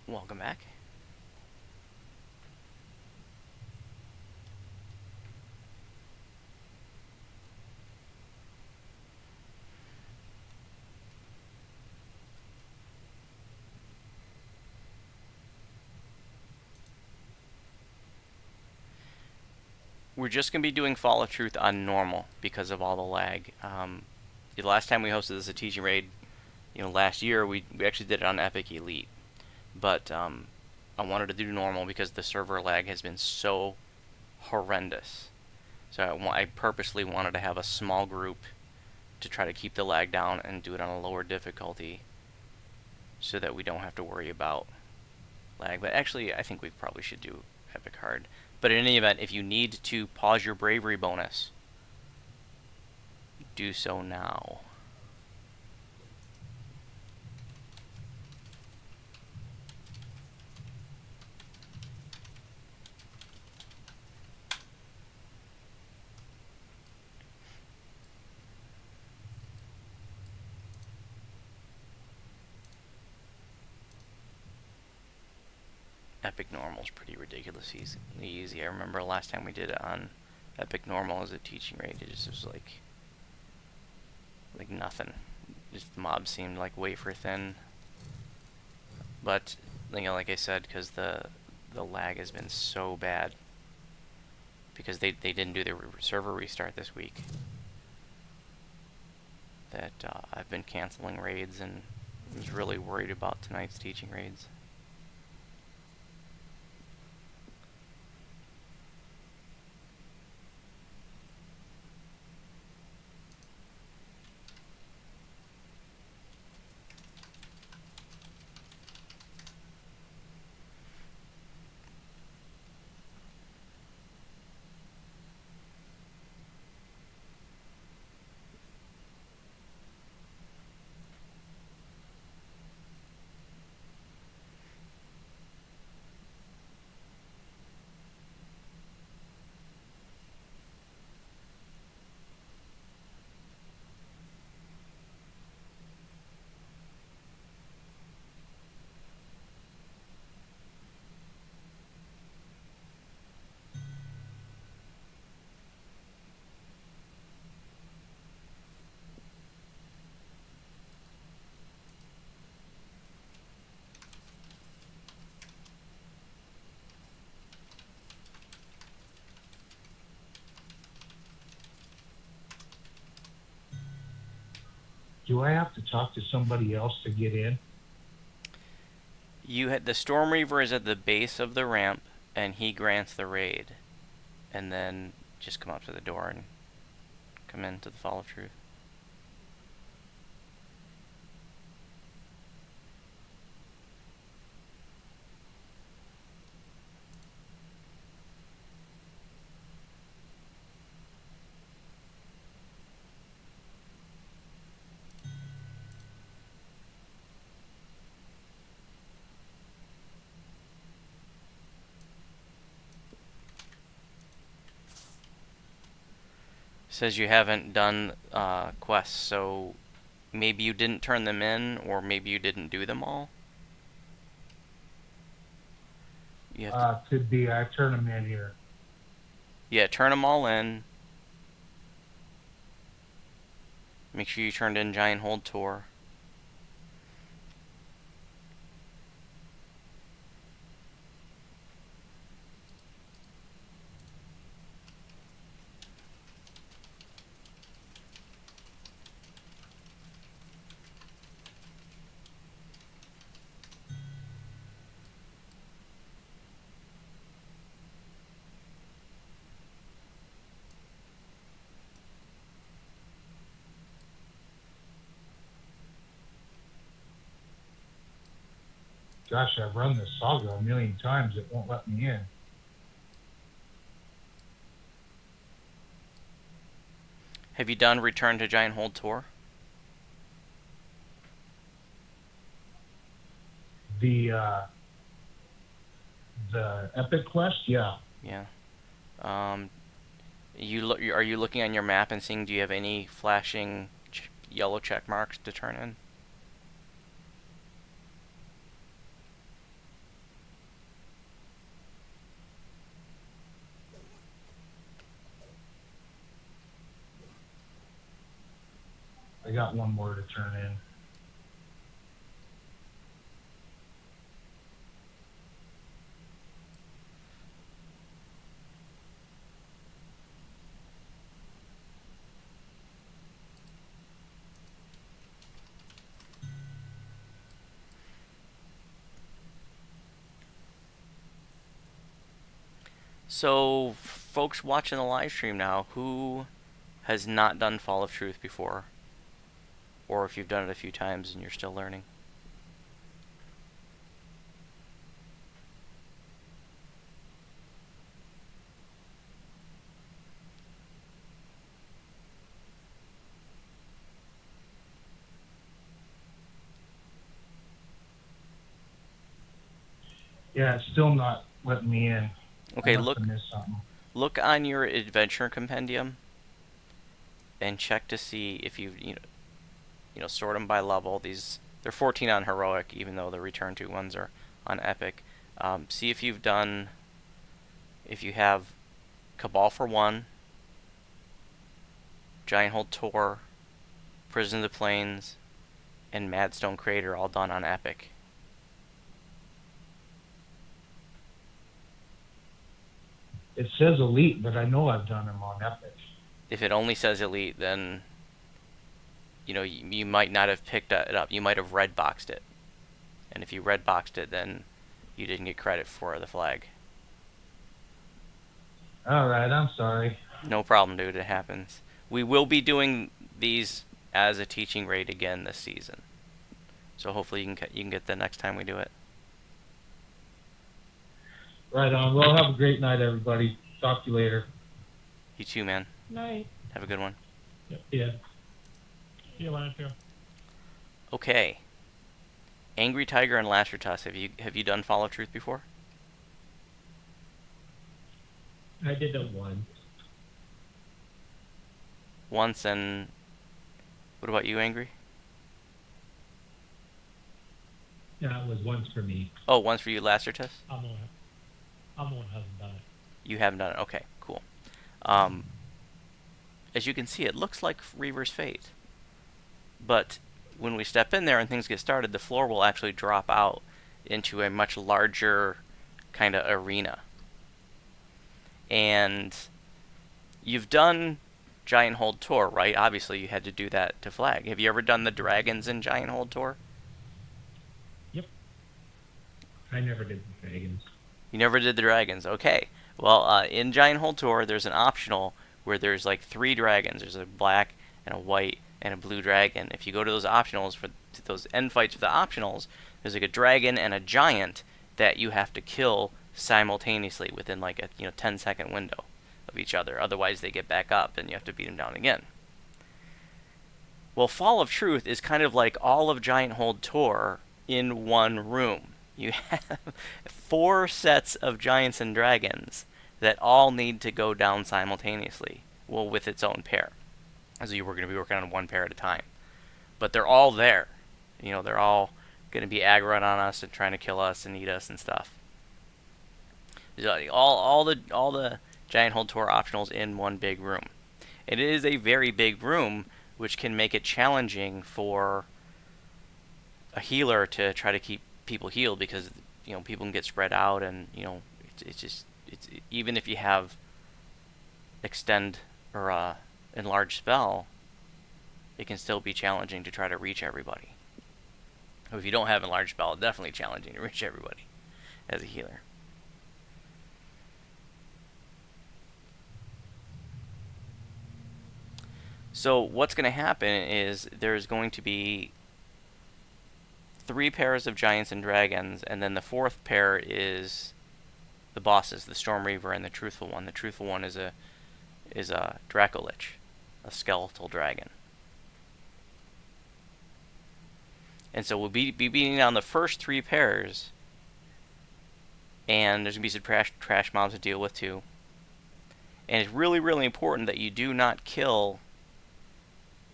Welcome back. We're just going to be doing Fall of Truth on normal because of all the lag. The last time we hosted this as a teaching raid, last year, we actually did it on Epic Elite. But I wanted to do normal because the server lag has been so horrendous. So I purposely wanted to have a small group to try to keep the lag down and do it on a lower difficulty so that we don't have to worry about lag. But actually, I think we probably should do Epic Hard. But in any event, if you need to pause your bravery bonus, do so now. Epic Normal is pretty ridiculously easy. I remember last time we did it on Epic Normal as a teaching raid, it just was like nothing. Just the mobs seemed like wafer thin. But like I said, because the lag has been so bad because they didn't do the server restart this week, that I've been canceling raids and was really worried about tonight's teaching raids. Do I have to talk to somebody else to get in? The Storm Reaver is at the base of the ramp, and he grants the raid, and then just come up to the door and come into the Fall of Truth. Says you haven't done quests, so maybe you didn't turn them in, or maybe you didn't do them all. You have to, Could be. I turn them in here. yeah, turn them all in. Make sure you turned in Giant Hold Tour. Gosh, I've run this saga a million times. It won't let me in. Have you done Return to Giant Hold Tour? The uh, the Epic Quest, yeah. Yeah. Are you looking on your map and seeing, do you have any flashing yellow check marks to turn in? I got one more to turn in. So, folks watching the live stream now, who has not done Fall of Truth before? Or if you've done it a few times and you're still learning? Yeah, it's still not letting me in. I Okay, must have missed something. look on your adventure compendium and check to see if sort them by level. They're 14 on heroic, even though the return to ones are on epic. See if if you have Cabal for 1, Giant Hold Tor, Prison of the Plains, and Madstone Crater all done on epic. It says elite, but I know I've done them on epic. If it only says elite, then you might not have picked it up. You might have red boxed it, and if you red boxed it, then you didn't get credit for the flag. All right, I'm sorry. No problem, dude. It happens. We will be doing these as a teaching raid again this season, so hopefully you can get the next time we do it. Right on. Well, have a great night, everybody. Talk to you later. You too, man. Night. Have a good one. Yep. Yeah. See you later. Okay. Angry Tiger and Lacertus. Have you done Fall of Truth before? I did it once. Once, and what about you, Angry? Yeah, it was once for me. Oh, once for you, Lacertus? I'm the one who hasn't done it. You haven't done it. Okay, cool. As you can see, it looks like Reaver's Fate. But when we step in there and things get started, the floor will actually drop out into a much larger kind of arena. And you've done Giant Hold Tour, right? Obviously, you had to do that to flag. Have you ever done the dragons in Giant Hold Tour? Yep. I never did the dragons. You never did the dragons. Okay. Well, in Giant Hold Tour, there's an optional where there's like 3 dragons. There's a black and a white and a blue dragon. If you go to those optionals, for those end fights for the optionals, there's like a dragon and a giant that you have to kill simultaneously within like a 10-second window of each other. Otherwise, they get back up and you have to beat them down again. Well, Fall of Truth is kind of like all of Giant Hold Tour in one room. You have 4 sets of giants and dragons that all need to go down simultaneously, well, with its own pair. So you were going to be working on one pair at a time. But they're all there. They're all going to be aggroing on us and trying to kill us and eat us and stuff. All the Giant Hold Tour optionals in one big room. It is a very big room, which can make it challenging for a healer to try to keep people healed, because people can get spread out, and it's even if you have extend or enlarge spell, it can still be challenging to try to reach everybody. If you don't have enlarge spell, it's definitely challenging to reach everybody as a healer. So what's going to happen is there's going to be 3 pairs of giants and dragons, and then the 4th pair is the bosses, the Storm Reaver and the Truthful One. The Truthful One is a Dracolich, a skeletal dragon. And so we'll be beating down the first 3 pairs, and there's going to be some trash mobs to deal with too. And it's really, really important that you do not kill,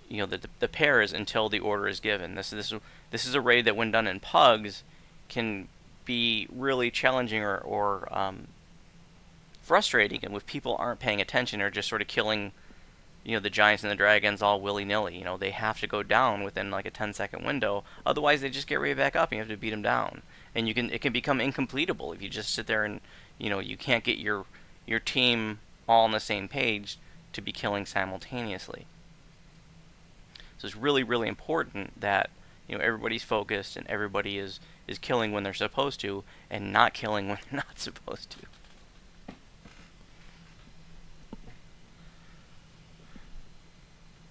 the pairs until the order is given. This is a raid that, when done in pugs, can be really challenging or frustrating, and if people aren't paying attention or just sort of killing, the giants and the dragons all willy-nilly. They have to go down within like a 10-second window. Otherwise, they just get right back up, and you have to beat them down. And it can become incompletable if you just sit there and, you can't get your team all on the same page to be killing simultaneously. So it's really, really important that, everybody's focused and everybody is killing when they're supposed to and not killing when they're not supposed to.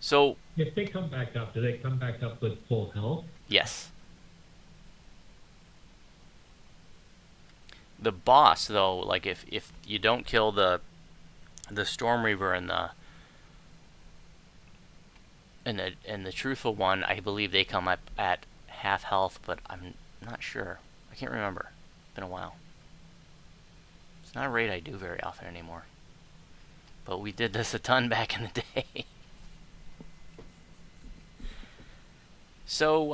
So if they come back up, do they come back up with full health? Yes. The boss, though, like if you don't kill the Storm Reaver and the Truthful One, I believe they come up at half health, but I'm not sure. I can't remember. It's been a while. It's not a raid I do very often anymore. But we did this a ton back in the day. So,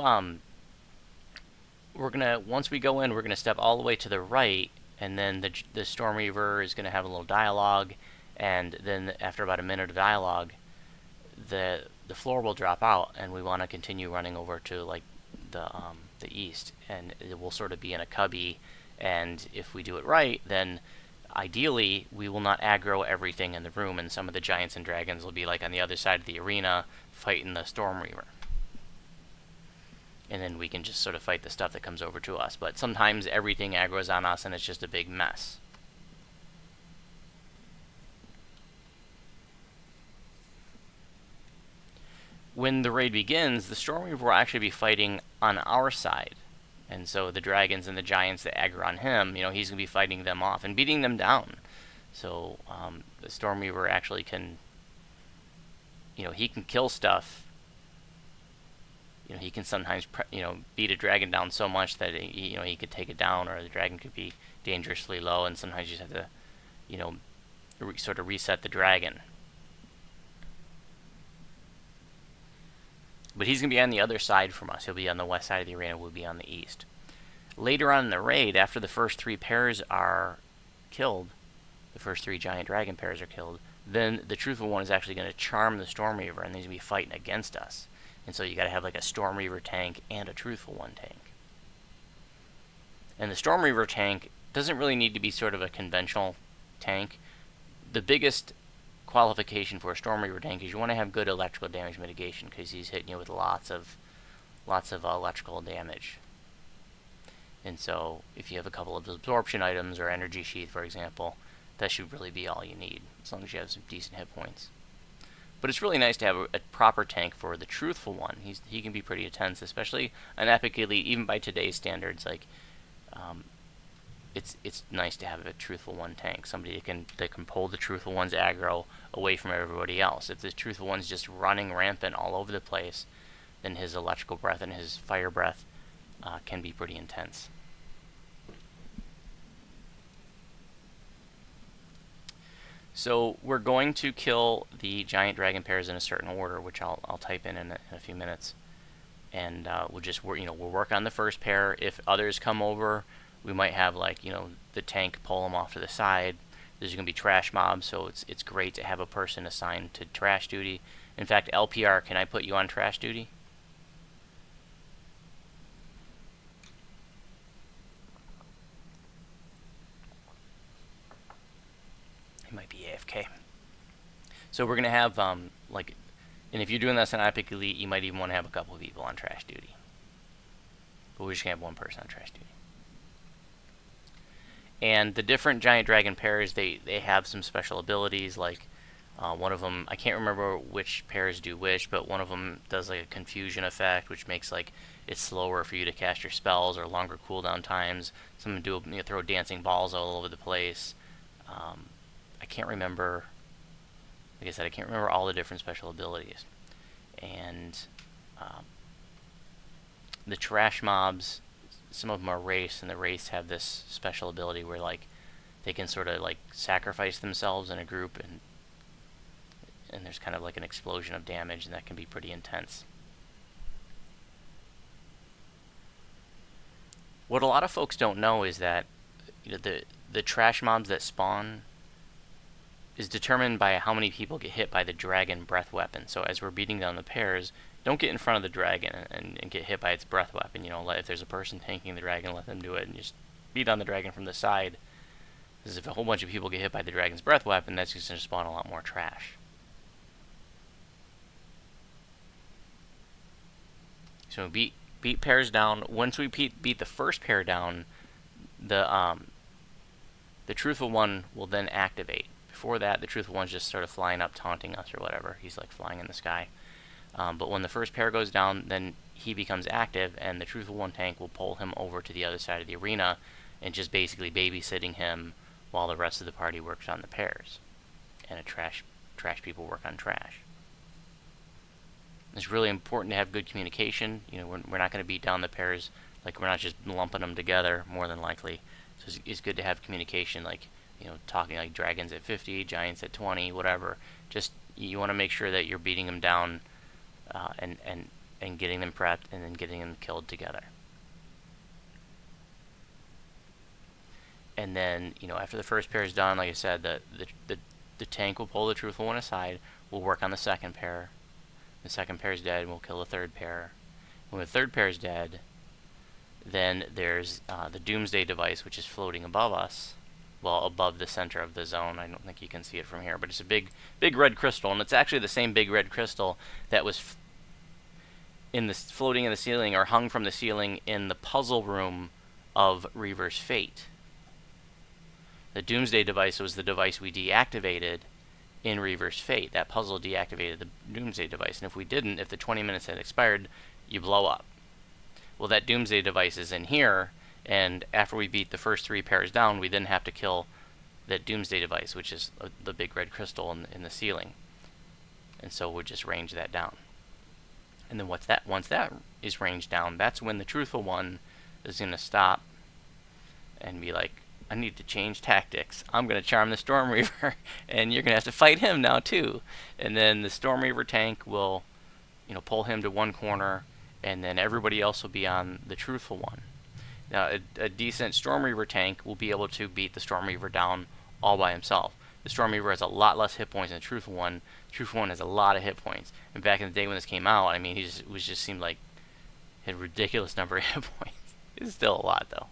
once we go in, we're gonna step all the way to the right, and then the Storm Reaver is gonna have a little dialogue, and then after about a minute of dialogue, the floor will drop out, and we want to continue running over to like the east, and it will sort of be in a cubby. And if we do it right, then ideally we will not aggro everything in the room, and some of the giants and dragons will be like on the other side of the arena fighting the Storm Reaver. And then we can just sort of fight the stuff that comes over to us. But sometimes everything aggro's on us and it's just a big mess. When the raid begins, the Storm Reaver will actually be fighting on our side. And so the dragons and the giants that aggro on him, he's going to be fighting them off and beating them down. So the Storm Reaver actually can, he can kill stuff. He can sometimes, beat a dragon down so much that he could take it down, or the dragon could be dangerously low, and sometimes you just have to, sort of reset the dragon. But he's going to be on the other side from us. He'll be on the west side of the arena. We'll be on the east. Later on in the raid, after the first 3 pairs are killed, the first 3 giant dragon pairs are killed, then the Truthful One is actually going to charm the Storm Reaver, and he's going to be fighting against us. And so you got to have like a Storm Reaver tank and a Truthful One tank. And the Storm Reaver tank doesn't really need to be sort of a conventional tank. The biggest qualification for a Storm Reaver tank is you want to have good electrical damage mitigation, because he's hitting you with lots of electrical damage. And so if you have a couple of absorption items or energy sheath, for example, that should really be all you need, as long as you have some decent hit points. But it's really nice to have a proper tank for the Truthful One. He can be pretty intense, especially an Epic Elite, even by today's standards. Like, it's nice to have a Truthful One tank, somebody that can pull the Truthful One's aggro away from everybody else. If the Truthful One's just running rampant all over the place, then his electrical breath and his fire breath can be pretty intense. So we're going to kill the giant dragon pairs in a certain order, which I'll type in a few minutes, and we'll work on the first pair. If others come over, we might have the tank pull them off to the side. There's going to be trash mobs, so it's great to have a person assigned to trash duty. In fact, LPR, can I put you on trash duty? He might be AFK. So we're going to have, and if you're doing this on Epic Elite, you might even want to have a couple of people on trash duty. But we're just going to have one person on trash duty. And the different giant dragon pairs, they have some special abilities, like One of them, I can't remember which pairs do which, but one of them does like a confusion effect, which makes like it slower for you to cast your spells or longer cooldown times. Some of them do throw dancing balls all over the place. I can't remember. Like I said, I can't remember all the different special abilities. And um, the trash mobs, some of them are wraiths, and the wraiths have this special ability where like they can sort of like sacrifice themselves in a group, and there's kind of like an explosion of damage, and that can be pretty intense. What a lot of folks don't know is that the trash mobs that spawn is determined by how many people get hit by the dragon breath weapon. So as we're beating down the pairs, don't get in front of the dragon and get hit by its breath weapon. If there's a person tanking the dragon, let them do it, and just beat on the dragon from the side. Because if a whole bunch of people get hit by the dragon's breath weapon, that's just going to spawn a lot more trash. So beat pairs down. Once we beat the first pair down, the truthful one will then activate. Before that, the truthful one's just sort of flying up, taunting us or whatever. He's like flying in the sky. But when the first pair goes down, then he becomes active, and the truthful one tank will pull him over to the other side of the arena and just basically babysitting him while the rest of the party works on the pairs, and the trash people work on trash. It's really important to have good communication. We're not going to beat down the pairs, like we're not just lumping them together, more than likely. So it's good to have communication, like, talking like dragons at 50, giants at 20, whatever. Just, you want to make sure that you're beating them down and getting them prepped and then getting them killed together. And then, after the first pair is done, like I said, the tank will pull the truthful one aside. We'll work on the second pair. The second pair is dead, and we'll kill the third pair. When the third pair is dead, then there's the Doomsday device, which is floating above us. Well, above the center of the zone. I don't think you can see it from here, but it's a big red crystal, and it's actually the same big red crystal that was floating in the ceiling, or hung from the ceiling in the puzzle room of Reaver's Fate. The Doomsday device was the device we deactivated in Reaver's Fate. That puzzle deactivated the Doomsday device, and if the 20 minutes had expired, you blow up. Well, that Doomsday device is in here, and after we beat the first 3 pairs down, we then have to kill that Doomsday device, which is the big red crystal in the ceiling. And so we'll just range that down. And then once that is ranged down, that's when the truthful one is going to stop and be like, I need to change tactics. I'm going to charm the Storm Reaver, and you're going to have to fight him now too. And then the Storm Reaver tank will, pull him to one corner, and then everybody else will be on the truthful one. Now, a decent Storm Reaver tank will be able to beat the Storm Reaver down all by himself. The Storm Reaver has a lot less hit points than the truthful one. The truthful one has a lot of hit points. And back in the day when this came out, I mean, he just seemed like he had a ridiculous number of hit points. It's still a lot, though.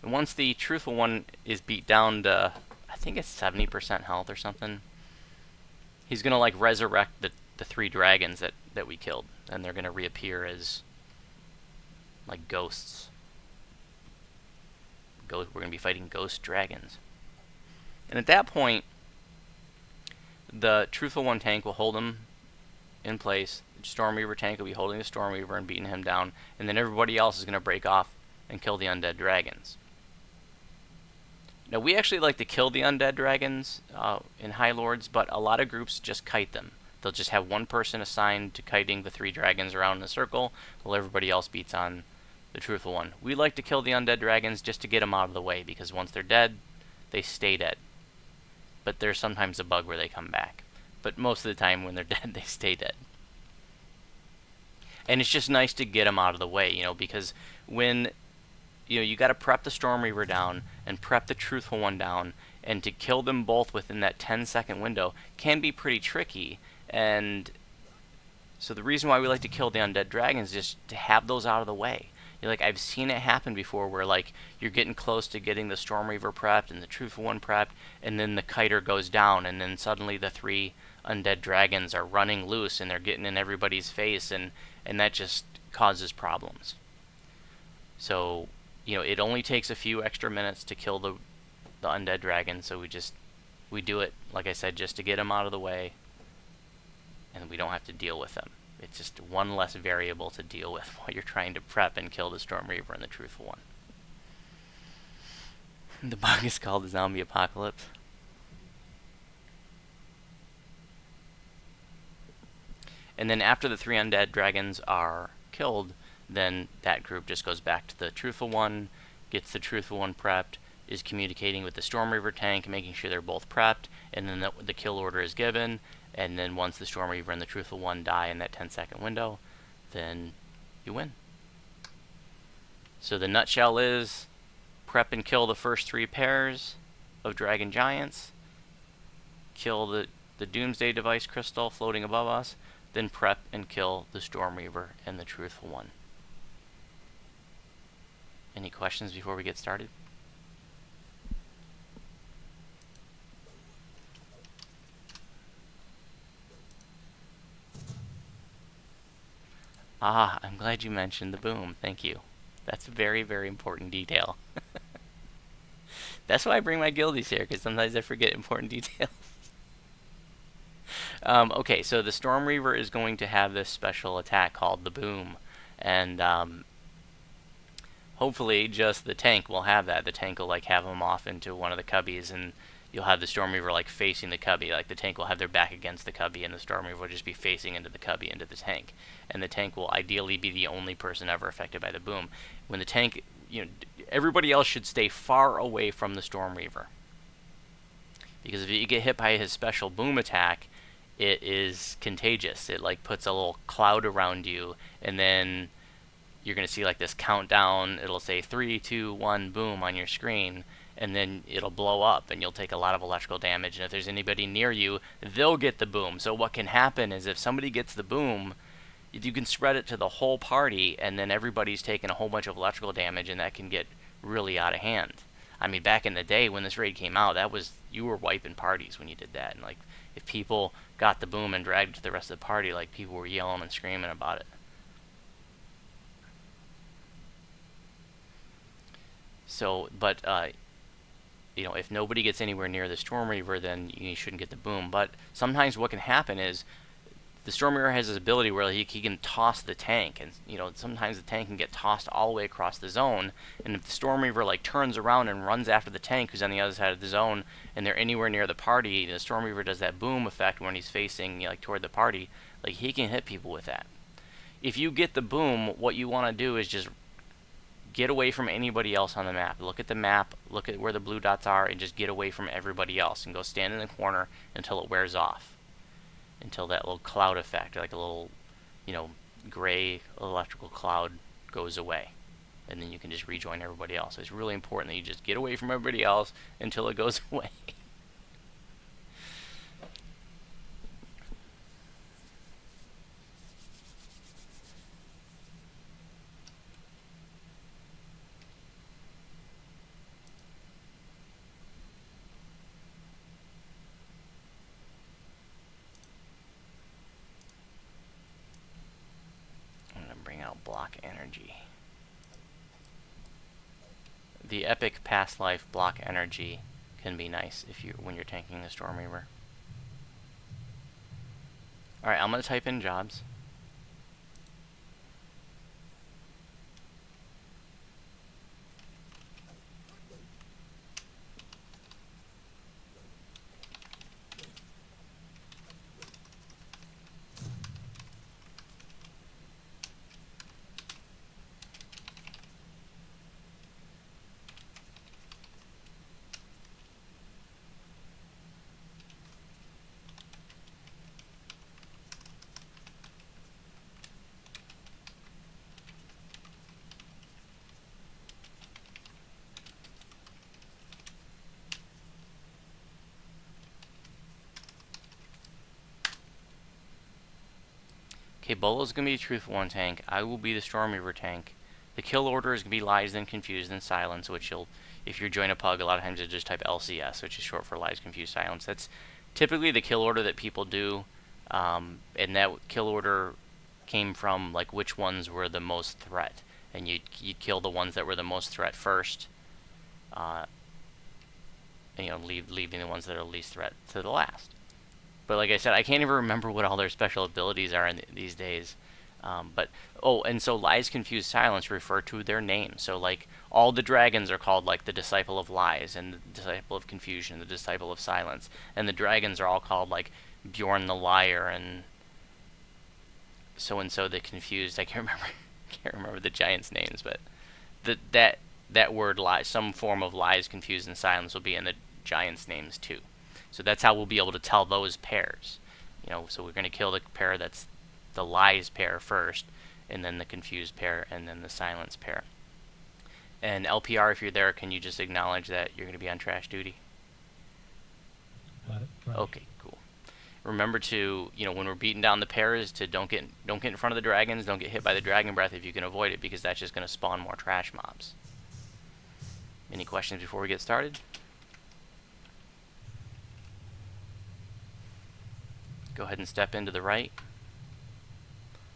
And once the truthful one is beat down to, I think it's 70% health or something, he's going to like resurrect the 3 dragons that we killed. And they're going to reappear as like ghosts. We're going to be fighting ghost dragons. And at that point, the truthful one tank will hold him in place. The Storm Reaver tank will be holding the Storm Reaver and beating him down. And then everybody else is going to break off and kill the undead dragons. Now, we actually like to kill the undead dragons in High Lords, but a lot of groups just kite them. They'll just have one person assigned to kiting the 3 dragons around in a circle, while everybody else beats on the truthful one. We like to kill the undead dragons just to get them out of the way, because once they're dead, they stay dead. But there's sometimes a bug where they come back. But most of the time when they're dead, they stay dead. And it's just nice to get them out of the way, because when you got to prep the Storm Reaver down and prep the truthful one down, and to kill them both within that 10-second window can be pretty tricky. And so the reason why we like to kill the undead dragons is just to have those out of the way. I've seen it happen before where you're getting close to getting the Storm Reaver prepped and the truthful one prepped, and then the kiter goes down, and then suddenly the 3 undead dragons are running loose and they're getting in everybody's face, and that just causes problems. So it only takes a few extra minutes to kill the undead dragon, so we just We do it, like I said, just to get them out of the way, and we don't have to deal with them. It's just one less variable to deal with while you're trying to prep and kill the Storm Reaver and the Truthful One. The bug is called the Zombie Apocalypse. And then after the 3 undead dragons are killed, then that group just goes back to the Truthful One, gets the Truthful One prepped, is communicating with the Storm Reaver tank, making sure they're both prepped, and then the kill order is given, and then once the Storm Reaver and the Truthful One die in that 10-second window, then you win. So the nutshell is, prep and kill the first 3 pairs of Dragon Giants, kill the Doomsday Device Crystal floating above us, then prep and kill the Storm Reaver and the Truthful One. Any questions before we get started? Ah, I'm glad you mentioned the boom. Thank you. That's a very, very important detail. That's why I bring my guildies here, because sometimes I forget important details. Okay, so the Storm Reaver is going to have this special attack called the Boom, and hopefully just the tank will have that. The tank will like have them off into one of the cubbies, and you'll have the Storm Reaver like facing the cubby. Like the tank will have their back against the cubby, and the Storm Reaver will just be facing into the cubby, into the tank. And the tank will ideally be the only person ever affected by the Boom. When the tank, everybody else should stay far away from the Storm Reaver, because if you get hit by his special Boom attack, it is contagious. It like puts a little cloud around you, and then you're going to see like this countdown. It'll say 3, 2, 1, boom on your screen, and then it'll blow up, and you'll take a lot of electrical damage. And if there's anybody near you, they'll get the Boom. So what can happen is if somebody gets the Boom, you can spread it to the whole party, and then everybody's taking a whole bunch of electrical damage, and that can get really out of hand. I mean, back in the day when this raid came out, you were wiping parties when you did that. And like, if people got the Boom and dragged it to the rest of the party, like people were yelling and screaming about it. So, but if nobody gets anywhere near the Storm Reaver, then you shouldn't get the Boom. But sometimes what can happen is the Storm Reaver has this ability where he can toss the tank, and sometimes the tank can get tossed all the way across the zone. And if the Storm Reaver like turns around and runs after the tank who's on the other side of the zone, and they're anywhere near the party, the Storm Reaver does that Boom effect when he's facing like toward the party. Like he can hit people with that. If you get the Boom, what you want to do is just get away from anybody else on the map. Look at the map, look at where the blue dots are, and just get away from everybody else, and go stand in the corner until it wears off. Until that little cloud effect, like a little, gray electrical cloud goes away. And then you can just rejoin everybody else. So it's really important that you just get away from everybody else until it goes away. Block energy. The epic past life block energy can be nice when you're tanking the Storm Reaver. Alright, I'm going to type in jobs. Okay, Bolo's going to be the Truthful One tank. I will be the Storm Reaver tank. The kill order is going to be Lies, Then Confused, Then Silence, which if you're join a pug, a lot of times you'll just type LCS, which is short for Lies, Confused, Silence. That's typically the kill order that people do, and that kill order came from like which ones were the most threat, and you kill the ones that were the most threat first. and, you know, leaving the ones that are least threat to the last. But like I said, I can't even remember what all their special abilities are these days. But oh, and so lies, confuse, silence refer to their name. So like all the dragons are called like the disciple of lies and the disciple of confusion, the disciple of silence, and the dragons are all called like Bjorn the liar and so the confused. I can't remember. Can't remember the giants' names, but that word lies, some form of lies, confuse, and silence will be in the giants' names too. So that's how we'll be able to tell those pairs. You know, so we're going to kill the pair that's the lies pair first, and then the confused pair, and then the silence pair. And LPR, if you're there, can you just acknowledge that you're going to be on trash duty? Got it. Right. Okay, cool. Remember to, you know, when we're beating down the pairs, to don't get in front of the dragons, don't get hit by the dragon breath if you can avoid it, because that's just going to spawn more trash mobs. Any questions before we get started? Go ahead and step into the right.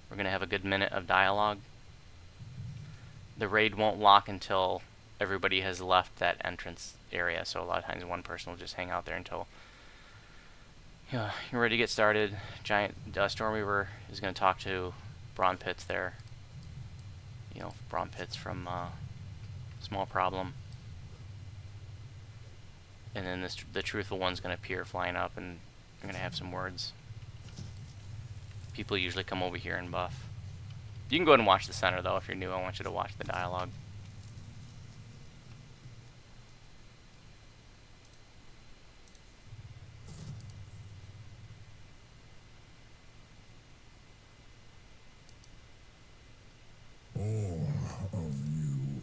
We're going to have a good minute of dialogue. The raid won't lock until everybody has left that entrance area, so a lot of times one person will just hang out there until you're ready to get started. Storm Reaver is going to talk to Brawn Pits there. You know, Brawn Pits from Small Problem. And then the truthful one's going to appear flying up, and I'm going to have some words. People usually come over here and buff. You can go ahead and watch the center, though. If you're new, I want you to watch the dialogue. All of you.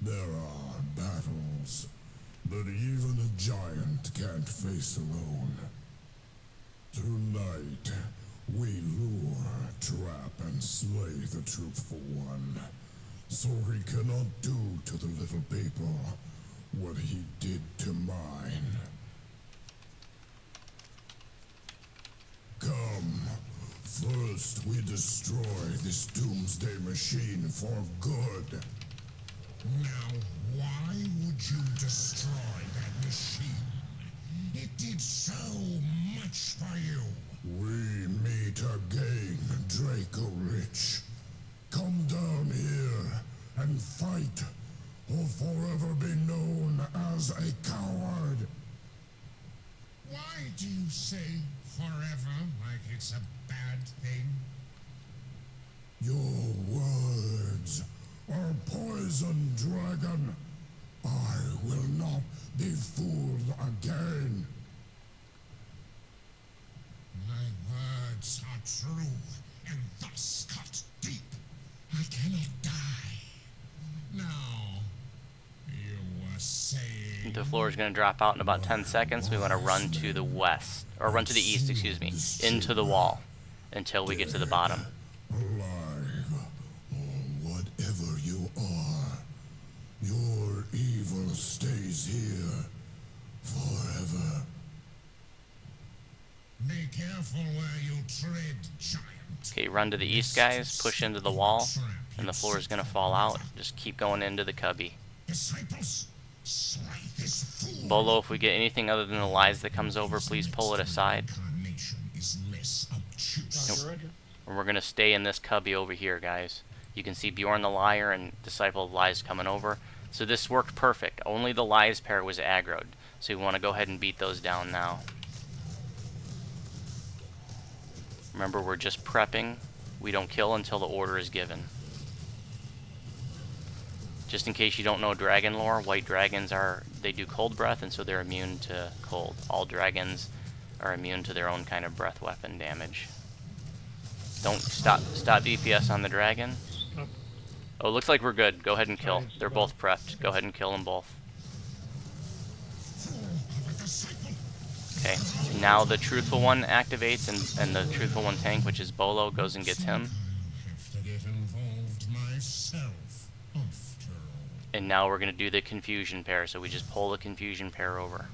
There are battles that even a giant can't face alone. Tonight, we lure, trap, and slay the truthful one, so he cannot do to the little people what he did to mine. Come, first we destroy this doomsday machine for good. Now, why would you destroy that machine? It did so much for you. We meet again, Draco Rich. Come down here and fight, or forever be known as a coward. Why do you say forever like it's a bad thing? Your words are poison, dragon. I will not be fooled again. My words are true, and thus cut deep. I cannot die. Now, you were saying... The floor is going to drop out in about 10 seconds. We want to run to the west, or run to the east, excuse me, into the wall until we get to the bottom. Alive, or whatever you are, your evil stays here forever. Be careful where you tread, giant. Okay, run to the east, guys. Push into the wall, and the floor is going to fall out. Just keep going into the cubby. Disciples, slay this fool. Bolo, if we get anything other than the lies that comes over, please pull it aside. Incarnation is less obtuse. Roger. And we're going to stay in this cubby over here, guys. You can see Bjorn the Liar and Disciple of Lies coming over. So this worked perfect. Only the lies pair was aggroed. So we want to go ahead and beat those down now. Remember, we're just prepping. We don't kill until the order is given. Just in case you don't know dragon lore, white dragons they do cold breath, and so they're immune to cold. All dragons are immune to their own kind of breath weapon damage. Don't stop DPS on the dragon. Stop. Oh, looks like we're good. Go ahead and kill. Nice. They're both prepped. Go ahead and kill them both. Okay, now the truthful one activates, and the truthful one tank, which is Bolo, goes and gets him. I'll have to get involved myself, after all. And now we're going to do the confusion pair, so we just pull the confusion pair over.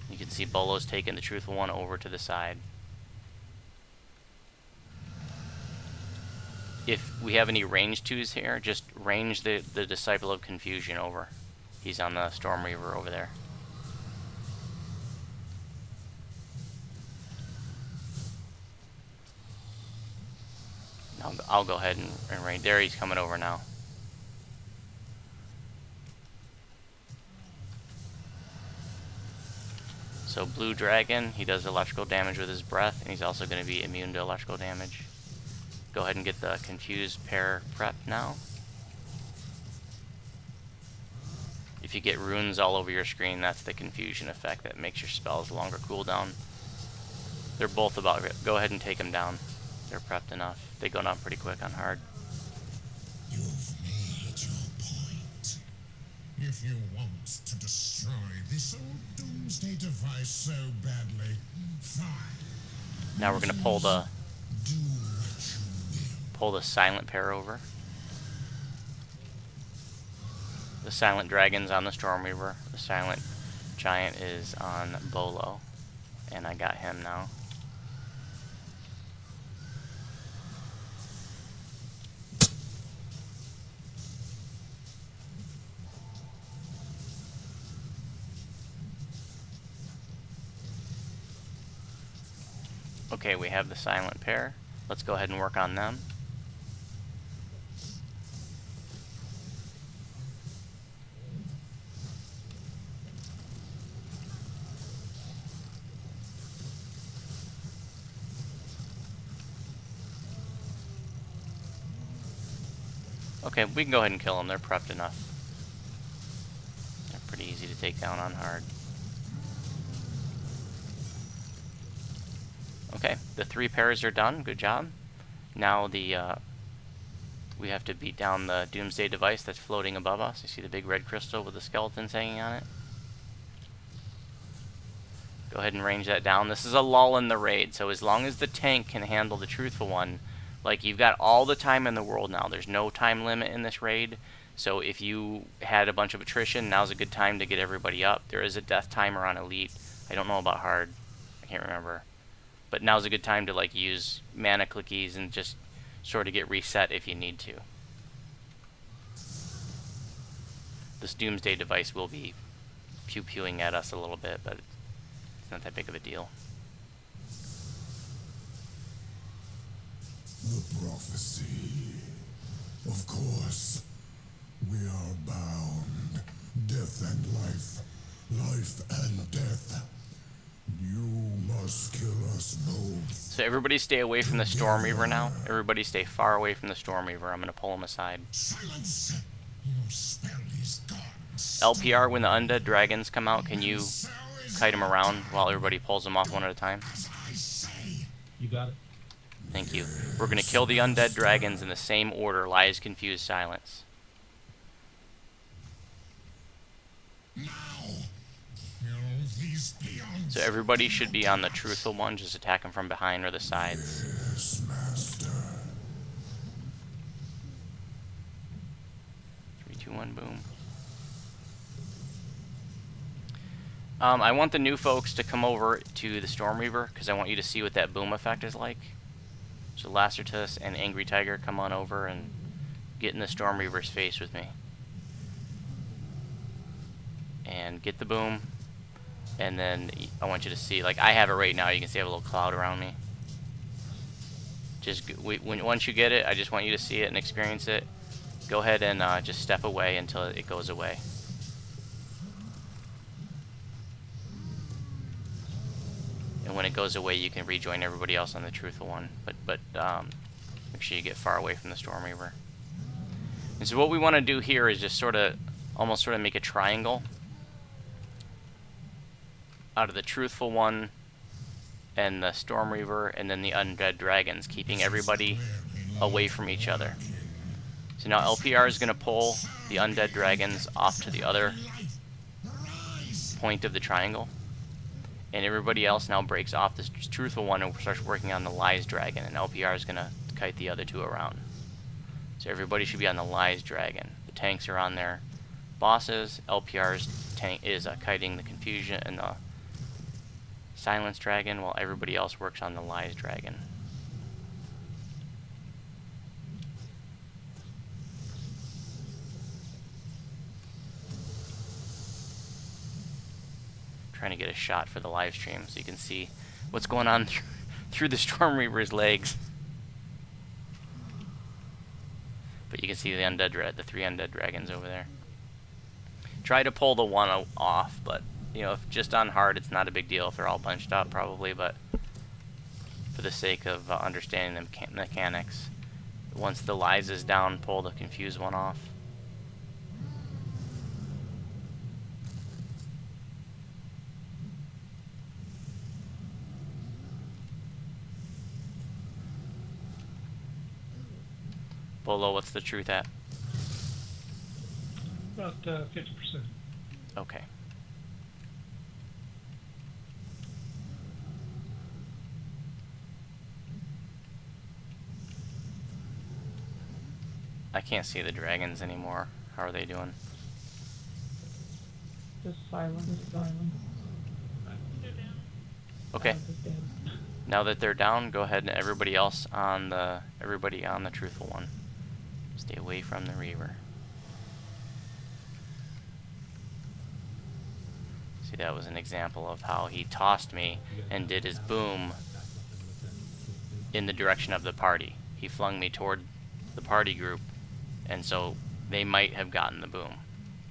You can see Bolo's taking the truthful one over to the side. if we have any range 2s here, just range the Disciple of Confusion over. He's on the Storm Reaver over there. I'll go ahead and range. There, he's coming over now. So Blue Dragon, he does electrical damage with his breath, and he's also going to be immune to electrical damage. Go ahead and get the Confused pair prep now. If you get runes all over your screen, that's the confusion effect that makes your spells longer cooldown. They're both about it. Go ahead and take them down. They're prepped enough. They go down pretty quick on hard. You've made your point. If you want to destroy this old doomsday device so badly, fine. Now we're gonna pull the Do what you will. silent pair over. The silent dragon's on the Storm Reaver. The silent giant is on Bolo, and I got him now. Okay, we have the silent pair. Let's go ahead and work on them. Okay, we can go ahead and kill them. They're prepped enough. They're pretty easy to take down on hard. Okay, the 3 pairs are done. Good job. Now we have to beat down the Doomsday device that's floating above us. You see the big red crystal with the skeletons hanging on it? Go ahead and range that down. This is a lull in the raid, so as long as the tank can handle the Truthful One, like, you've got all the time in the world now. There's no time limit in this raid, so if you had a bunch of attrition, now's a good time to get everybody up. There is a death timer on Elite. I don't know about hard. I can't remember. But now's a good time to, like, use mana clickies and just sort of get reset if you need to. This Doomsday device will be pew-pewing at us a little bit, but it's not that big of a deal. The prophecy. Of course. We are bound. Death and life. Life and death. You must kill us both. So everybody stay away from the Storm Reaver now. Everybody stay far away from the Storm Reaver. I'm going to pull him aside. Silence! Your spell is gone. LPR, when the undead dragons come out, can you kite them around while everybody pulls them off one at a time? As I say. You got it? Thank you. We're going to kill the undead dragons in the same order. Lies, confuse, silence. Now! Kill these peons. So everybody should be on the Truthful One. Just attack them from behind or the sides. Yes, master. 3, 2, 1, boom. I want the new folks to come over to the Storm Reaver, because I want you to see what that boom effect is like. So Lacertus and Angry Tiger, come on over and get in the Storm Reaver's face with me. And get the boom. And then I want you to see, like I have it right now, you can see I have a little cloud around me. Just once you get it, I just want you to see it and experience it. Go ahead and just step away until it goes away. And when it goes away, you can rejoin everybody else on the Truthful One. But make sure you get far away from the Storm Reaver. And so what we want to do here is just almost sort of make a triangle out of the Truthful One and the Storm Reaver and then the Undead Dragons, keeping everybody away from each other. So now LPR is going to pull the Undead Dragons off to the other point of the triangle. And everybody else now breaks off this Truthful One and starts working on the Lies Dragon. And LPR is going to kite the other two around. So everybody should be on the Lies Dragon. The tanks are on their bosses. LPR's tank is kiting the Confusion and the Silence Dragon, while everybody else works on the Lies Dragon. trying to get a shot for the live stream so you can see what's going on through the Storm Reaver's legs. But you can see the 3 undead dragons over there. Try to pull the one off, but you know, if just on hard, it's not a big deal if they're all bunched up, probably. But for the sake of understanding the mechanics, once the Lies is down, pull the confused one off. Bolo, what's the truth at? About 50%. Okay. I can't see the dragons anymore. How are they doing? Just silent. They're down. Okay. Now that they're down, go ahead and everybody on the truthful one. Stay away from the Reaver. See, that was an example of how he tossed me and did his boom in the direction of the party. He flung me toward the party group, and so they might have gotten the boom.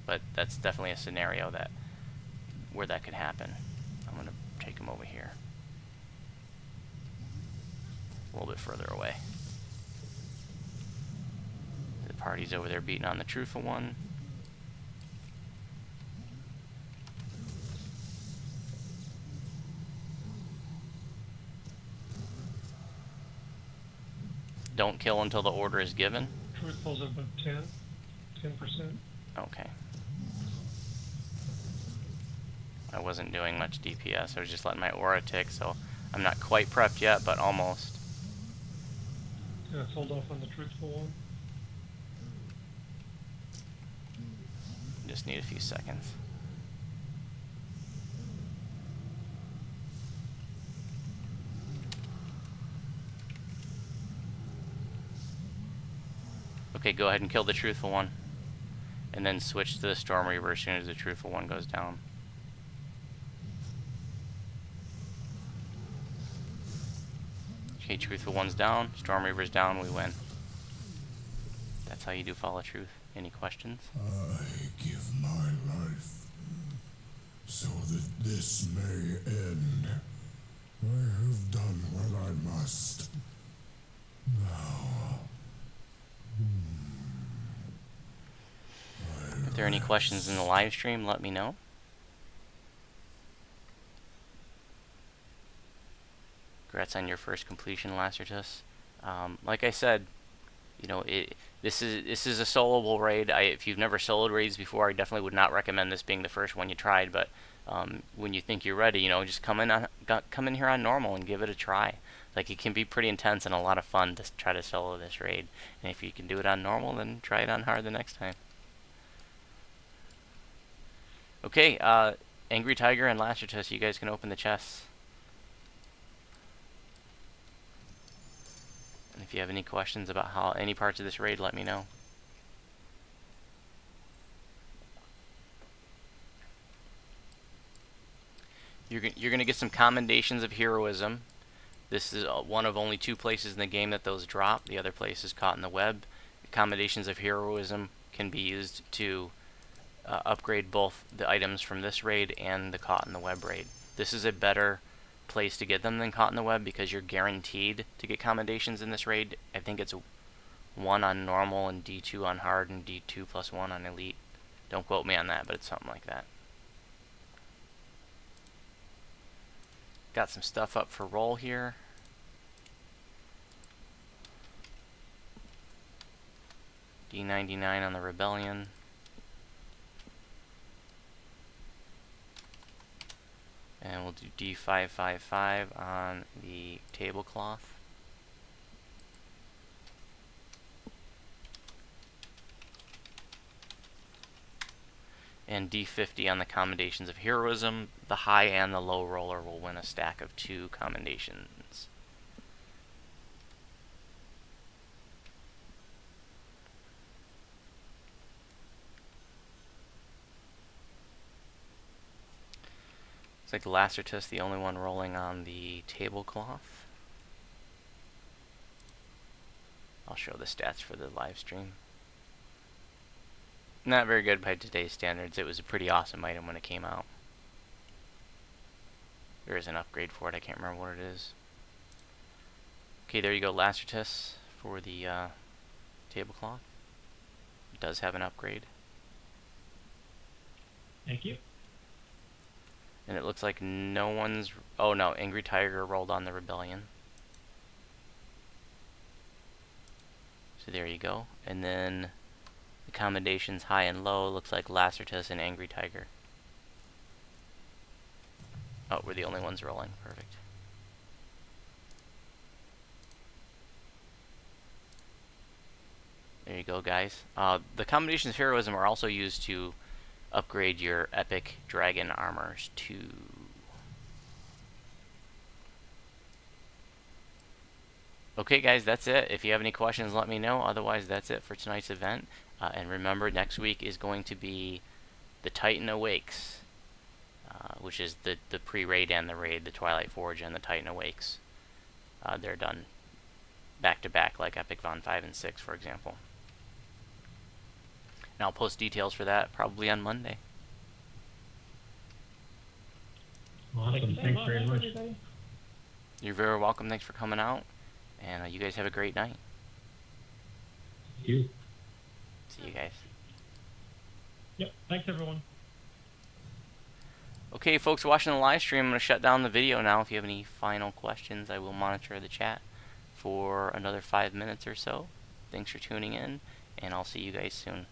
But that's definitely a scenario where that could happen. I'm going to take him over here. A little bit further away. The party's over there beating on the truthful one. Don't kill until the order is given. Truthful's at about 10%. Okay. I wasn't doing much DPS. I was just letting my aura tick, so I'm not quite prepped yet, but almost. Yeah, let's hold off on the truthful one. Just need a few seconds. Okay, go ahead and kill the truthful one. And then switch to the Storm Reaver as soon as the truthful one goes down. Okay, truthful one's down, Storm Reaver's down, we win. That's how you do follow truth. Any questions? I give my life so that this may end. I have done what I must. Now. If there are any questions in the live stream, let me know. Congrats on your first completion, Lacertus. Like I said, you know, this is a soloable raid. If you've never soloed raids before, I definitely would not recommend this being the first one you tried. But when you think you're ready, you know, just come in here on normal and give it a try. Like, it can be pretty intense and a lot of fun to try to solo this raid. And if you can do it on normal, then try it on hard the next time. Okay, Angry Tiger and Lacertus, you guys can open the chests. And if you have any questions about any parts of this raid, let me know. You're going to get some commendations of heroism. This is one of only 2 places in the game that those drop. The other place is caught in the web. The commendations of heroism can be used to upgrade both the items from this raid and the caught in the web raid. This is a better place to get them than caught in the web because you're guaranteed to get commendations in this raid. I think it's 1 on normal and D2 on hard and D2 plus 1 on elite. Don't quote me on that, but it's something like that. Got some stuff up for roll here. D99 on the Rebellion. And we'll do D555 on the tablecloth. And D50 on the commendations of heroism. The high and the low roller will win a stack of 2 commendations. Looks like Lacertus, the only one rolling on the tablecloth. I'll show the stats for the live stream. Not very good by today's standards. It was a pretty awesome item when it came out. There is an upgrade for it. I can't remember what it is. Okay, there you go, Lacertus for the tablecloth. It does have an upgrade. Thank you. And it looks like no one's... Oh no, Angry Tiger rolled on the Rebellion. So there you go. And then the commendations high and low looks like Lacertus and Angry Tiger. Oh, we're the only ones rolling. Perfect. There you go, guys. The commendations of heroism are also used to upgrade your epic dragon armors too. Okay, guys, that's it. If you have any questions, let me know. Otherwise, that's it for tonight's event. And remember, next week is going to be the Titan Awakes, which is the pre-raid and the raid, the Twilight Forge and the Titan Awakes. They're done back-to-back, like Epic Von 5 and 6, for example. And I'll post details for that probably on Monday. Awesome. Thanks very much. You're very welcome. Thanks for coming out. And you guys have a great night. Thank you. See you guys. Yep. Thanks, everyone. Okay, folks watching the live stream, I'm going to shut down the video now. If you have any final questions, I will monitor the chat for another 5 minutes or so. Thanks for tuning in, and I'll see you guys soon.